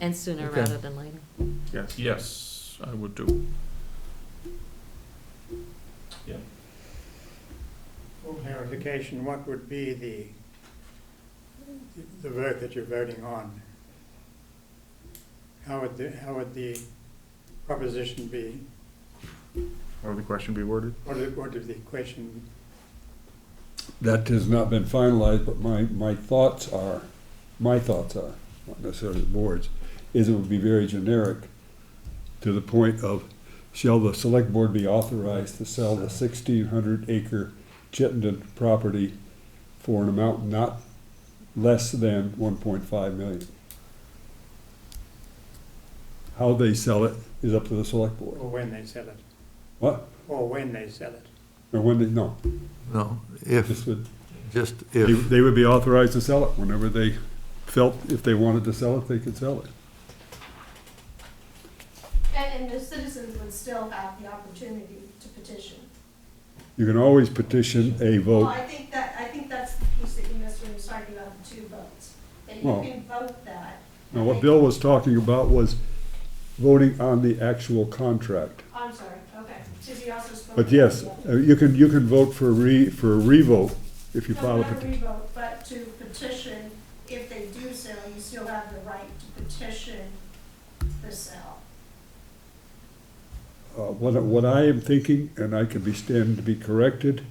And sooner Okay. rather than later. yes. Yes, I would do. For clarification, what would be the vote that you're voting on? How would the proposition be? How would the question be worded? What would the question? That has not been finalized, but my thoughts are, not necessarily the board's, is it would be very generic to the point of, shall the select board be authorized to sell the 1,600 acre Chittenden property for an amount not less than 1.5 million? How they sell it is up to the select board. Or when they sell it? What? Or when they sell it? Or when they, no, no, this if, would, just they if, they would be authorized to sell it whenever they felt if they wanted to sell it, they could sell it. And the citizens would still have the opportunity to petition. You can always petition a Well, vote. I think that's the piece that you missed when you was talking about the 2 votes. That you Well, can vote that. Now, what Bill was talking about was voting on the actual contract. I'm sorry, okay. Because he also spoke. But yes, you can vote for a revote if you No, file a not a petition. revote, but to petition, if they do sell, you still have the right to petition the sale. What I am thinking, and I can stand to be corrected,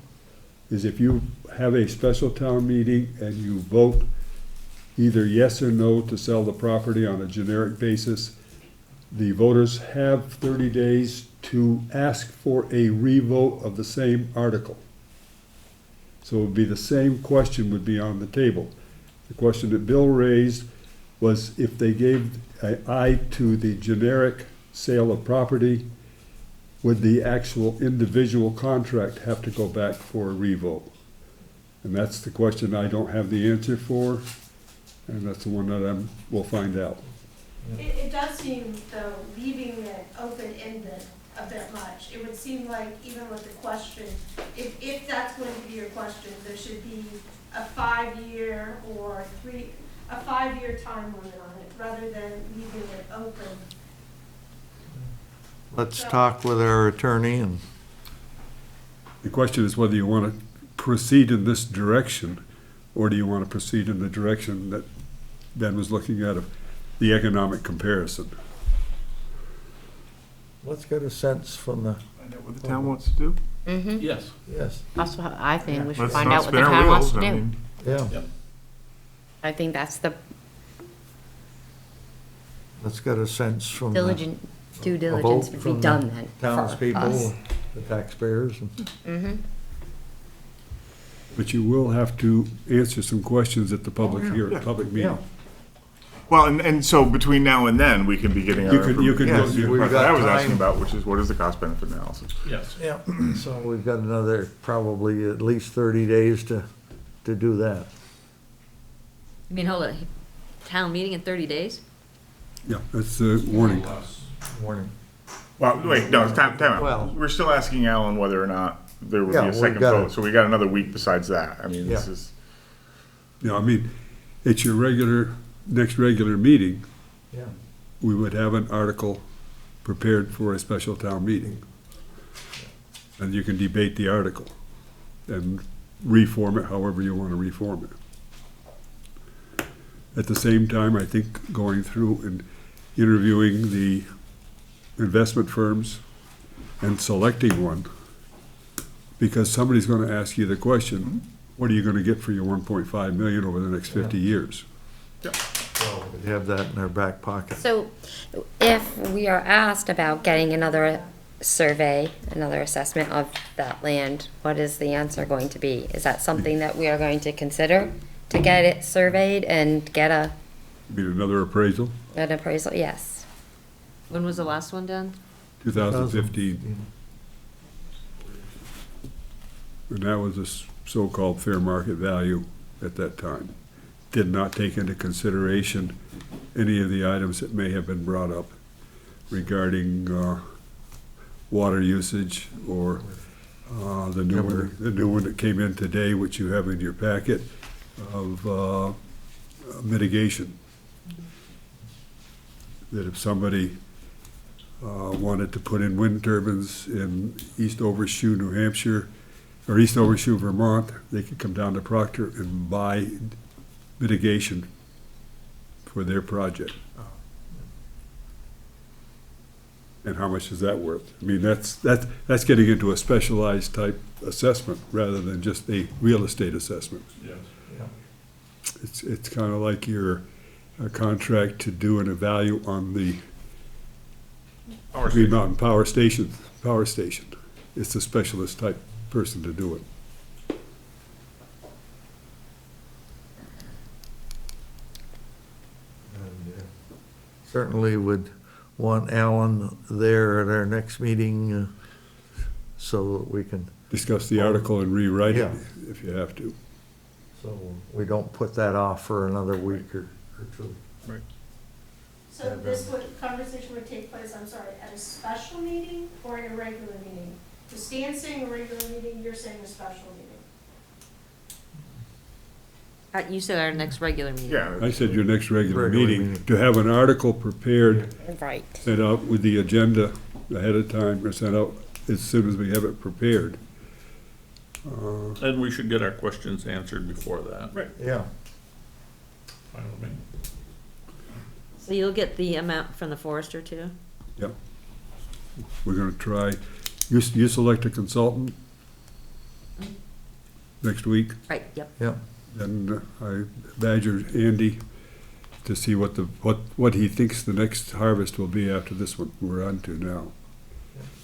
is if you have a special town meeting and you vote either yes or no to sell the property on a generic basis, the voters have 30 days to ask for a revote of the same article. So it would be the same question would be on the table. The question that Bill raised was if they gave an aye to the generic sale of property, would the actual individual contract have to go back for a revote? And that's the question I don't have the answer for, and that's the one that we'll find out. It does seem, though, leaving it open-ended a bit much. It would seem like even with the question, if that's going to be your question, there should be a 5-year or a 5-year time limit on it, rather than leaving it open. let's talk with our attorney and, The question is whether you want to proceed in this direction, or do you want to proceed in the direction that Ben was looking at of the economic comparison? let's get a sense from the, Find out what the town wants to do? Mm-hmm. Yes. yes, That's what I think we should Let's find not out what the spin our town wants wheels, to I do. mean, yeah, I think that's the let's get a sense from the diligent, due a diligence vote would from be the done then for townspeople, us. the taxpayers, and Mm-hmm. But you will have to answer some questions at the public yeah, hearing, yeah, public meeting. Well, and so between now and then, we can be getting our. You could Yes, go- we've That's got what I was time. asking about, which is what is the cost benefit analysis? Yes. yeah, so we've got another, probably at least 30 days to do that. You mean, hold it, town meeting in 30 days? Yeah, that's the warning. Warning. Well, wait, no, time Well- out. We're still asking Alan whether or not there would be Yeah, a we second gotta- vote, so we got another week besides that. I mean, this Yeah. is, You know, I mean, it's your next regular meeting, Yeah. we would have an article prepared for a special town meeting. And you can debate the article and reform it however you want to reform it. At the same time, I think going through and interviewing the investment firms and selecting one, because somebody's going to ask you the question, what are you going to get for your 1.5 million over the next 50 years? So we have that in our back pocket. So if we are asked about getting another survey, another assessment of that land, what is the answer going to be? Is that something that we are going to consider to get it surveyed and get Be another appraisal, an appraisal? Yes. When was the last one done? 2015. And that was a so-called fair market value at that time. Did not take into consideration any of the items that may have been brought up regarding water usage or the new one that came in today, which you have in your packet, of mitigation. That if somebody wanted to put in wind turbines in East Overshoe, New Hampshire, or East Overshoe, Vermont, they could come down to Proctor and buy mitigation for their project. And how much is that worth? I mean, that's getting into a specialized type assessment rather than just a real estate assessment. Yes. It's kind of like your contract to do an evaluate on the Green Mountain Power Station. It's a specialist type person to do it. Certainly would want Alan there at our next meeting so that we can, Discuss the article and rewrite it Yeah. if you have to. so we don't put that off for another week or two. So this conversation would take place, I'm sorry, at a special meeting or in a regular meeting? So Stan's saying a regular meeting, you're saying a special meeting. You said our next regular meeting. yeah. I said your next regular Regular meeting, meeting. to have an article prepared, Right. sent out with the agenda ahead of time, or sent out as soon as we have it prepared. And we should get our questions answered before that. Right. Yeah. Fine with me. So you'll get the amount from the forester too? Yep. We're gonna try, you select a consultant next week, Right, yep. Yeah. and I badger Andy to see what he thinks the next harvest will be after this one we're on to now.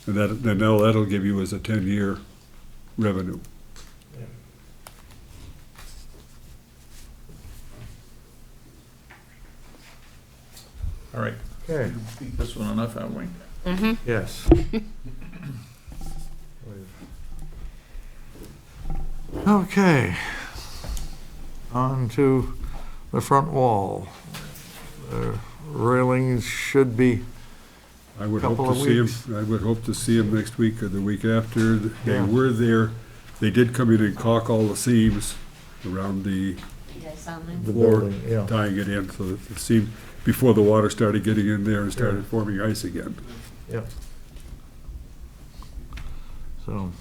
And that'll give you as a 10-year revenue. All right, Okay, beat this one enough, haven't we? yes. Okay. On to the front wall. The railings should be, I would hope Couple to of see him, weeks. I would hope to see him next week or the week after. They Yeah. were there, they did come in and caulk all the seams around the You guys sound like? the floor, building, yeah. tying it in, so that the seam, before the water started getting in there and started forming ice again. Yep. So,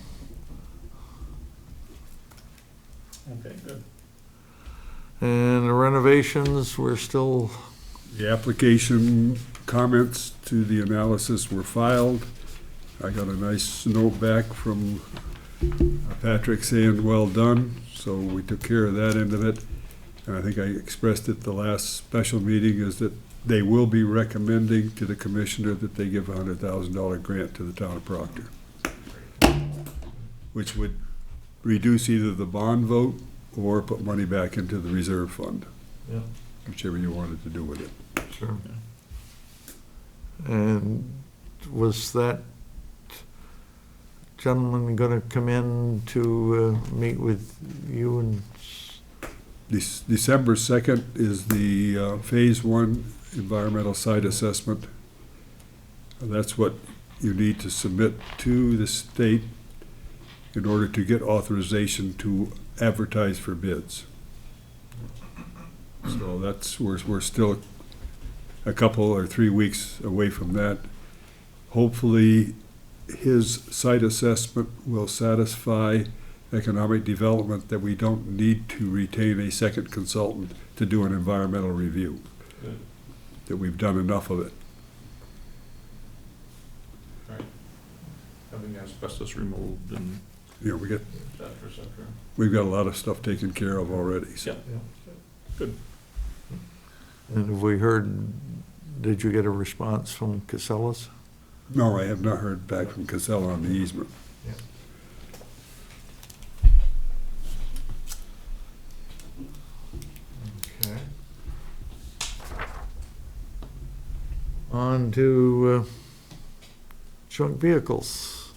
Okay, good. and the renovations, we're still, The application comments to the analysis were filed. I got a nice note back from Patrick saying, well done, so we took care of that end of it. And I think I expressed at the last special meeting is that they will be recommending to the commissioner that they give a $100,000 grant to the town of Proctor, which would reduce either the bond vote or put money back into the reserve fund, yeah, whichever you wanted to do with it. sure. And was that gentleman gonna come in to meet with you and, December 2nd is the Phase 1 environmental site assessment. That's what you need to submit to the state in order to get authorization to advertise for bids. So that's, we're still a couple or 3 weeks away from that. Hopefully, his site assessment will satisfy economic development that we don't need to retain a second consultant to do an environmental review. That we've done enough of it. Having asbestos removed and You know, et cetera. we've got a lot of stuff taken care of already, so. Yeah. Good. And have we heard, did you get a response from Casellas? No, I have not heard back from Casella on the easement. Okay. On to junk vehicles.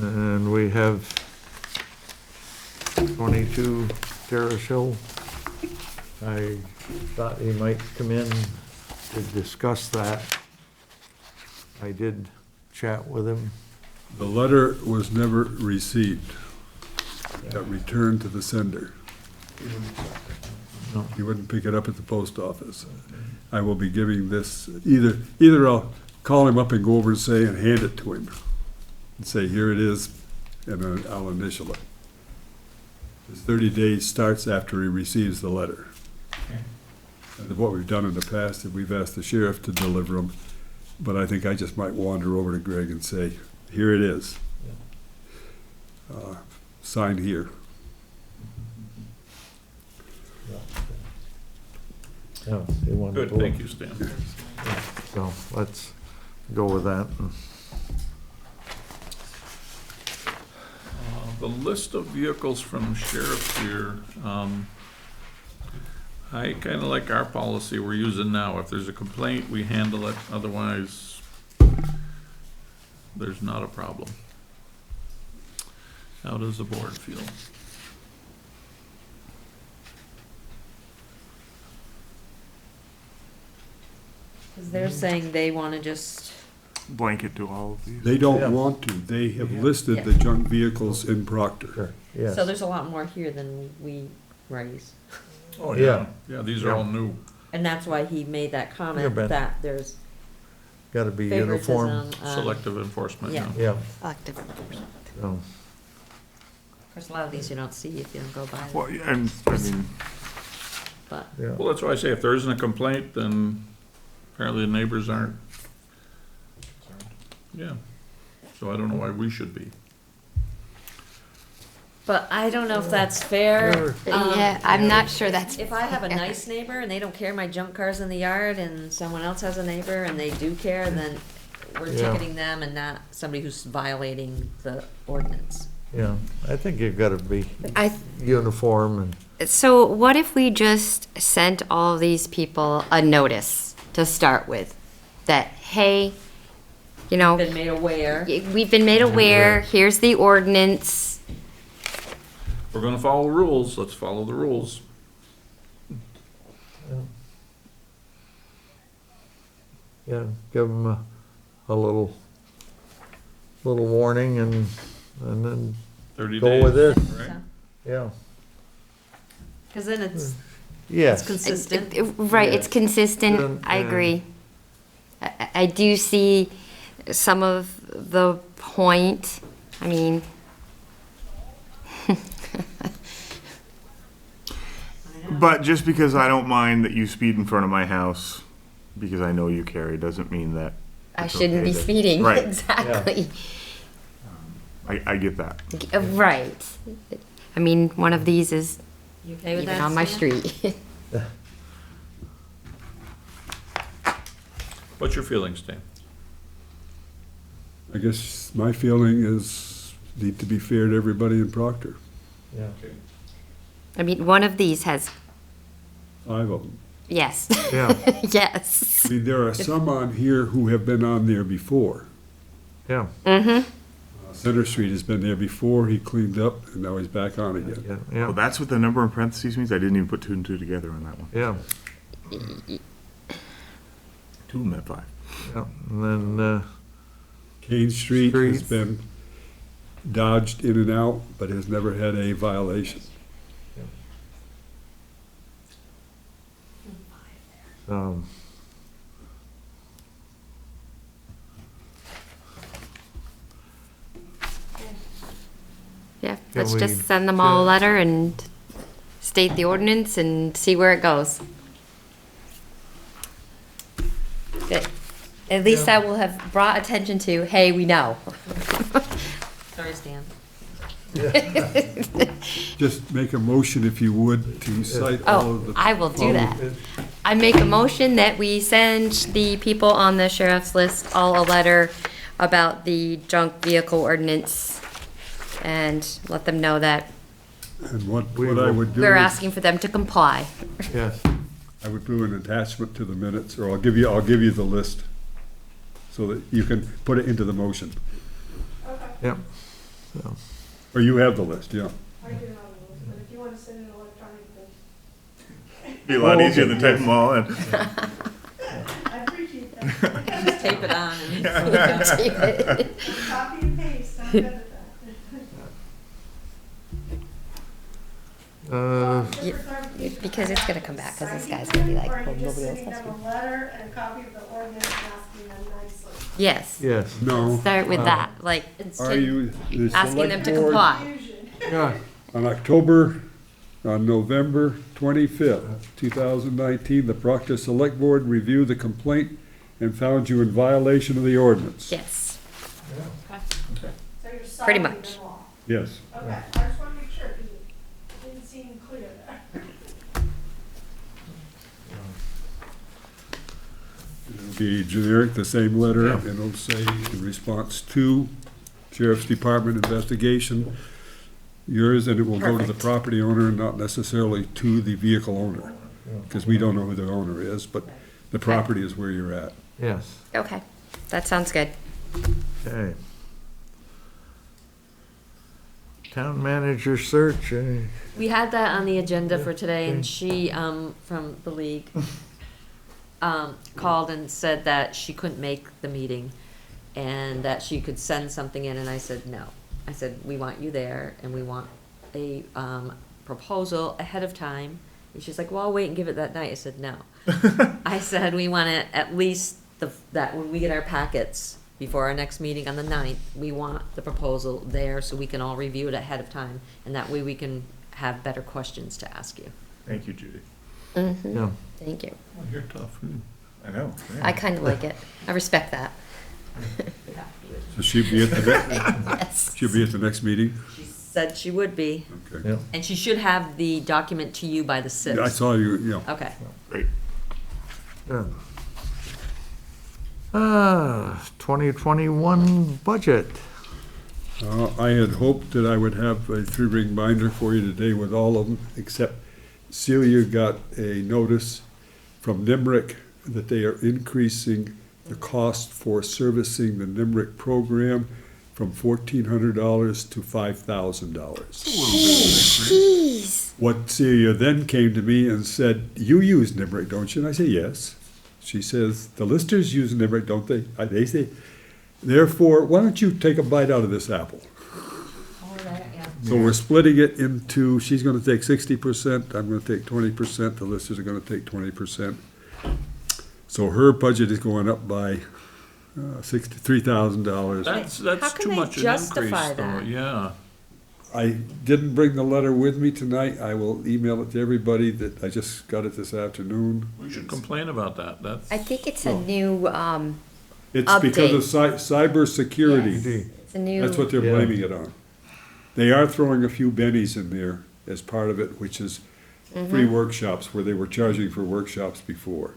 And we have 22 Terrace Hill. I thought he might come in to discuss that. I did chat with him. The letter was never received. Got returned to the sender. No. He wouldn't pick it up at the post office. I will be giving this, either I'll call him up and go over and say, and hand it to him. And say, here it is, and then I'll initial it. His 30 days starts after he receives the letter. And what we've done in the past is we've asked the sheriff to deliver them, but I think I just might wander over to Greg and say, here it is. Signed here. Yeah, he wanted Good, to- thank you, Stan. So let's go with that. The list of vehicles from sheriff here, I kinda like our policy we're using now. If there's a complaint, we handle it, otherwise, there's not a problem. How does the board feel? Because they're saying they want to just, Blanket to all of these. They Yeah. don't want to. They have listed the junk vehicles in Proctor. Sure, yes. so there's a lot more here than we raise. Oh, Yeah. Yeah, these are all new. And that's why he made that Here, comment Ben. that there's Gotta be uniform. favoritism. Selective enforcement, yeah. yeah. Yeah. So, Of course, a lot of these you don't see if you don't go by Well, them, and, I mean, but. yeah. Well, that's why I say if there isn't a complaint, then apparently the neighbors aren't. Yeah, so I don't know why we should be. But I don't know if that's fair. Yeah, I'm not sure that's. If I have a nice neighbor and they don't care my junk car's in the yard and someone else has a neighbor and they do care, then we're Yeah. ticketing them and not somebody who's violating the ordinance. Yeah, I think you've gotta be I, uniform and, so what if we just sent all these people a notice to start with? That, hey, you know, Been made aware. we've been made aware, here's the ordinance. We're gonna follow rules, let's follow the rules. yeah, give them a little warning and then 30 days. go with it. Right? Yeah, Because then it's yes. consistent. Right, it's Yeah. consistent, I Yeah. agree. I do see some of the point, I mean, but just because I don't mind that you speed in front of my house, because I know you carry, doesn't mean that I it's shouldn't okay be to- speeding, Right. exactly. I get that. Right. I mean, one of these is You okay with even that, on my Stan? street. What's your feeling, Stan? I guess my feeling is need to be fair to everybody in Proctor. Yeah. I mean, one of these has, 5 of them. yes. Yeah. Yes. I mean, there are some on here who have been on there before. Yeah, Mm-hmm. Center Street has been there before, he cleaned up, and now he's back on again. yeah, Well, yeah, that's what the number in parentheses means. I didn't even put two and two together on that one. yeah. Two meant 5. Yep, and then, Kane Street has Street. been dodged in and out, but has never had a violation. um, Yeah, Can let's we just send them all a check? letter and state the ordinance and see where it goes. Good. At least that will have brought attention to, hey, we know. Sorry, Stan. Just make a motion, if you would, to cite all Oh, of the. I will do all that. of I make a motion that we send the people on the sheriff's list all a letter about the junk vehicle ordinance and let them know that And what I would do we're is, asking for them to comply. yes, I would do an attachment to the minutes, or I'll give you the list, so that you can put it into the motion. yep. Or you have the list, yeah. I do have those, but if you want to send it electronically, Be a lot easier than type them all in. I appreciate that. Just tape it on and. Copy and paste, I'm good at that. Because it's gonna come back, 'cause this guy's gonna be like, Or are well, you just nobody else sending has them a letter and a copy of the ordinance and asking them nicely? Yes, Yes, No. start with that, like, Are you, the asking them to select board, comply. yeah, on November 25th, 2019, the Proctor Select Board reviewed the complaint and found you in violation of the ordinance. Yes, So you're Pretty citing them much. all? Yes. Okay, I just want to make sure, because it didn't seem clear there. It'll be generic, the same letter, and it'll say in response to Sheriff's Department investigation, yours, and it will go to the Perfect. property owner and not necessarily to the vehicle owner, because we don't know who the owner is, but the property is where you're at. yes, okay, that sounds good. okay. Town manager search, We had that on the agenda for today, and she, from the league, called and said that she couldn't make the meeting, and that she could send something in, and I said, no. I said, we want you there, and we want a, proposal ahead of time. And she's like, well, I'll wait and give it that night. I said, no. I said, we want it at least that when we get our packets before our next meeting on the 9th, we want the proposal there so we can all review it ahead of time, and that way we can have better questions to ask you. Thank you, Judy. Mm-hmm, yeah, thank you. Oh, you're tough. I know. yeah. I kinda like it. I respect that. So she'll be at the next, Yes. she'll be at the next meeting? She said she would be, Okay. yeah. and she should have the document to you by the 6th. I saw you, yeah. Okay. Great. Yeah. 2021 budget. I had hoped that I would have a three-ring binder for you today with all of them, except Celia got a notice from NIMRIC that they are increasing the cost for servicing the NIMRIC program from $1,400 to $5,000. Jeez. What Celia then came to me and said, you use NIMRIC, don't you? And I said, yes. She says, the listers use NIMRIC, don't they? They say, therefore, why don't you take a bite out of this apple? So we're splitting it into, she's gonna take 60%, I'm gonna take 20%, the listers are gonna take 20%. So her budget is going up by $63,000. How That's can too they much an justify increase, though, that? yeah. I didn't bring the letter with me tonight, I will email it to everybody that, I just got it this afternoon. We should complain about that, that's. I think it's a new, It's because of Update. cybersecurity. it's a new. That's what they're Yeah. blaming it on. They are throwing a few bennies in there as part of it, which is free workshops, where they were charging for workshops before.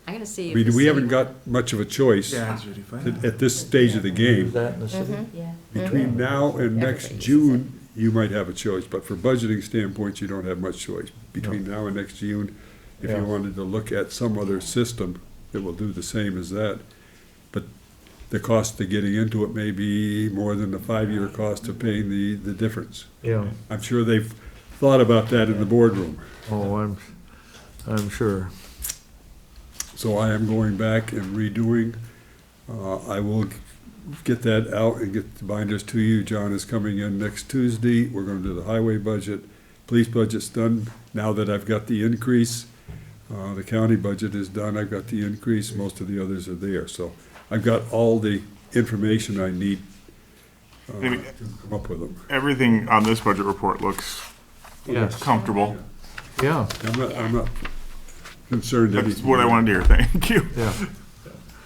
I gotta see I if mean, the we city haven't got much of a choice Yeah, Judy, fine. at this stage of the game. That in the city. Yeah. Between now and next Everybody uses June, you might have a choice, but for budgeting standpoints, you don't have much choice. Between now and next June, if Yeah. you wanted to look at some other system that will do the same as that. But the cost of getting into it may be more than the 5-year cost of paying the difference. Yeah, I'm sure they've thought about that in the boardroom. oh, I'm sure. So I am going back and redoing. I will get that out and get the binders to you. John is coming in next Tuesday. We're gonna do the highway budget. Police budget's done now that I've got the increase. The county budget is done. I've got the increase. Most of the others are there. So I've got all the information I need to come up with them. Everything on this budget report looks Yes. comfortable. Yeah, I'm not concerned. That's what I wanted to hear, thank you. yeah.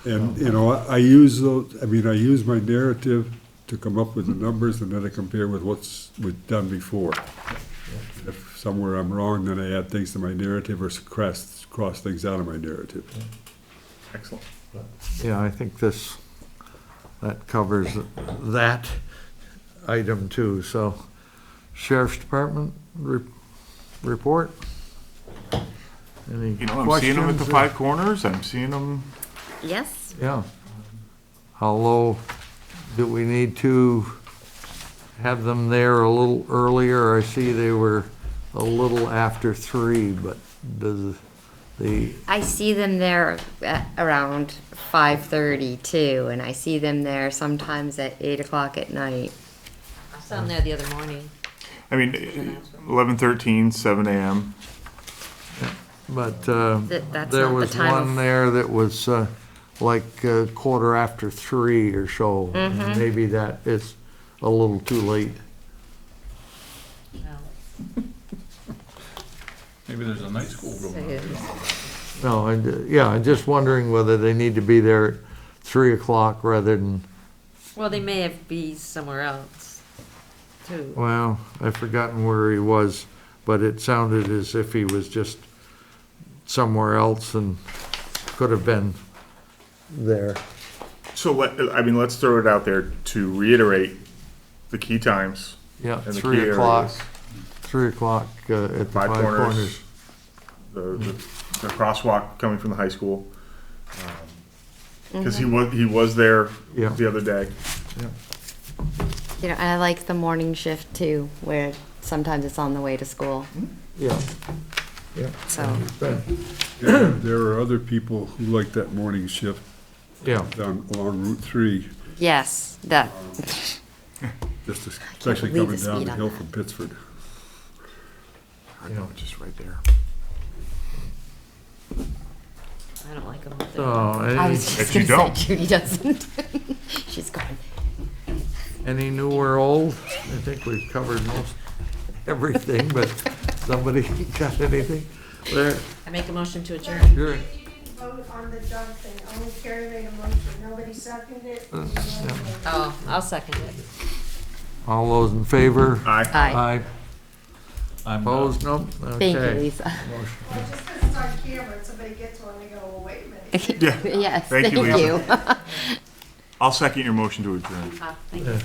And, you know, I use those, I mean, I use my narrative to come up with the numbers, and then I compare with what's done before. If somewhere I'm wrong, then I add things to my narrative or cross things out of my narrative. Excellent. Yeah, I think that covers that item too, so. Sheriff's Department report? Any You know, I'm seeing them at the questions? Five Corners, I'm seeing them, Yes? Yeah. How low do we need to have them there a little earlier? I see they were a little after 3, but does the, I see them there at around 5:30 too, and I see them there sometimes at 8 o'clock at night. I saw them there the other morning. I mean, 11:13, 7 a.m. but That's there not the was time one of- there that was like 3:15 or so. Mm-hmm. Maybe that is a little too late. Maybe there's a night school going on. No, I'm just wondering whether they need to be there at 3 o'clock rather than, Well, they may have be somewhere else, too. well, I've forgotten where he was, but it sounded as if he was just somewhere else and could have been there. So let's throw it out there to reiterate the key times. Yeah, And the 3 key o'clock, areas. 3 o'clock at the Five Five Corners. Corners. The crosswalk coming from the high school. Because he was there Yeah. the other day. You know, and I like the morning shift too, where sometimes it's on the way to school, Yeah, yeah. so. There are other people who like that morning shift Yeah, down along Route 3, Yes, that, just especially believe coming the down speed the on hill that. from Pittsford. I know, it's just right there. I don't like them. so, I any, was just If you gonna don't. say Judy doesn't. She's gone. any new or old? I think we've covered most everything, but somebody got anything there? I make a motion to adjourn. Sure. Vote on the junk thing, only Carrie made a motion, nobody seconded it. Oh, I'll second it. All those in favor? Aye. Aye. I'm Opposed? No? Thank you, Okay. Lisa. Well, just because it's on camera, and somebody gets one, they go, well, wait a minute. Yeah. Yes, Thank thank you, Lisa. you. I'll second your motion to adjourn. Thank you.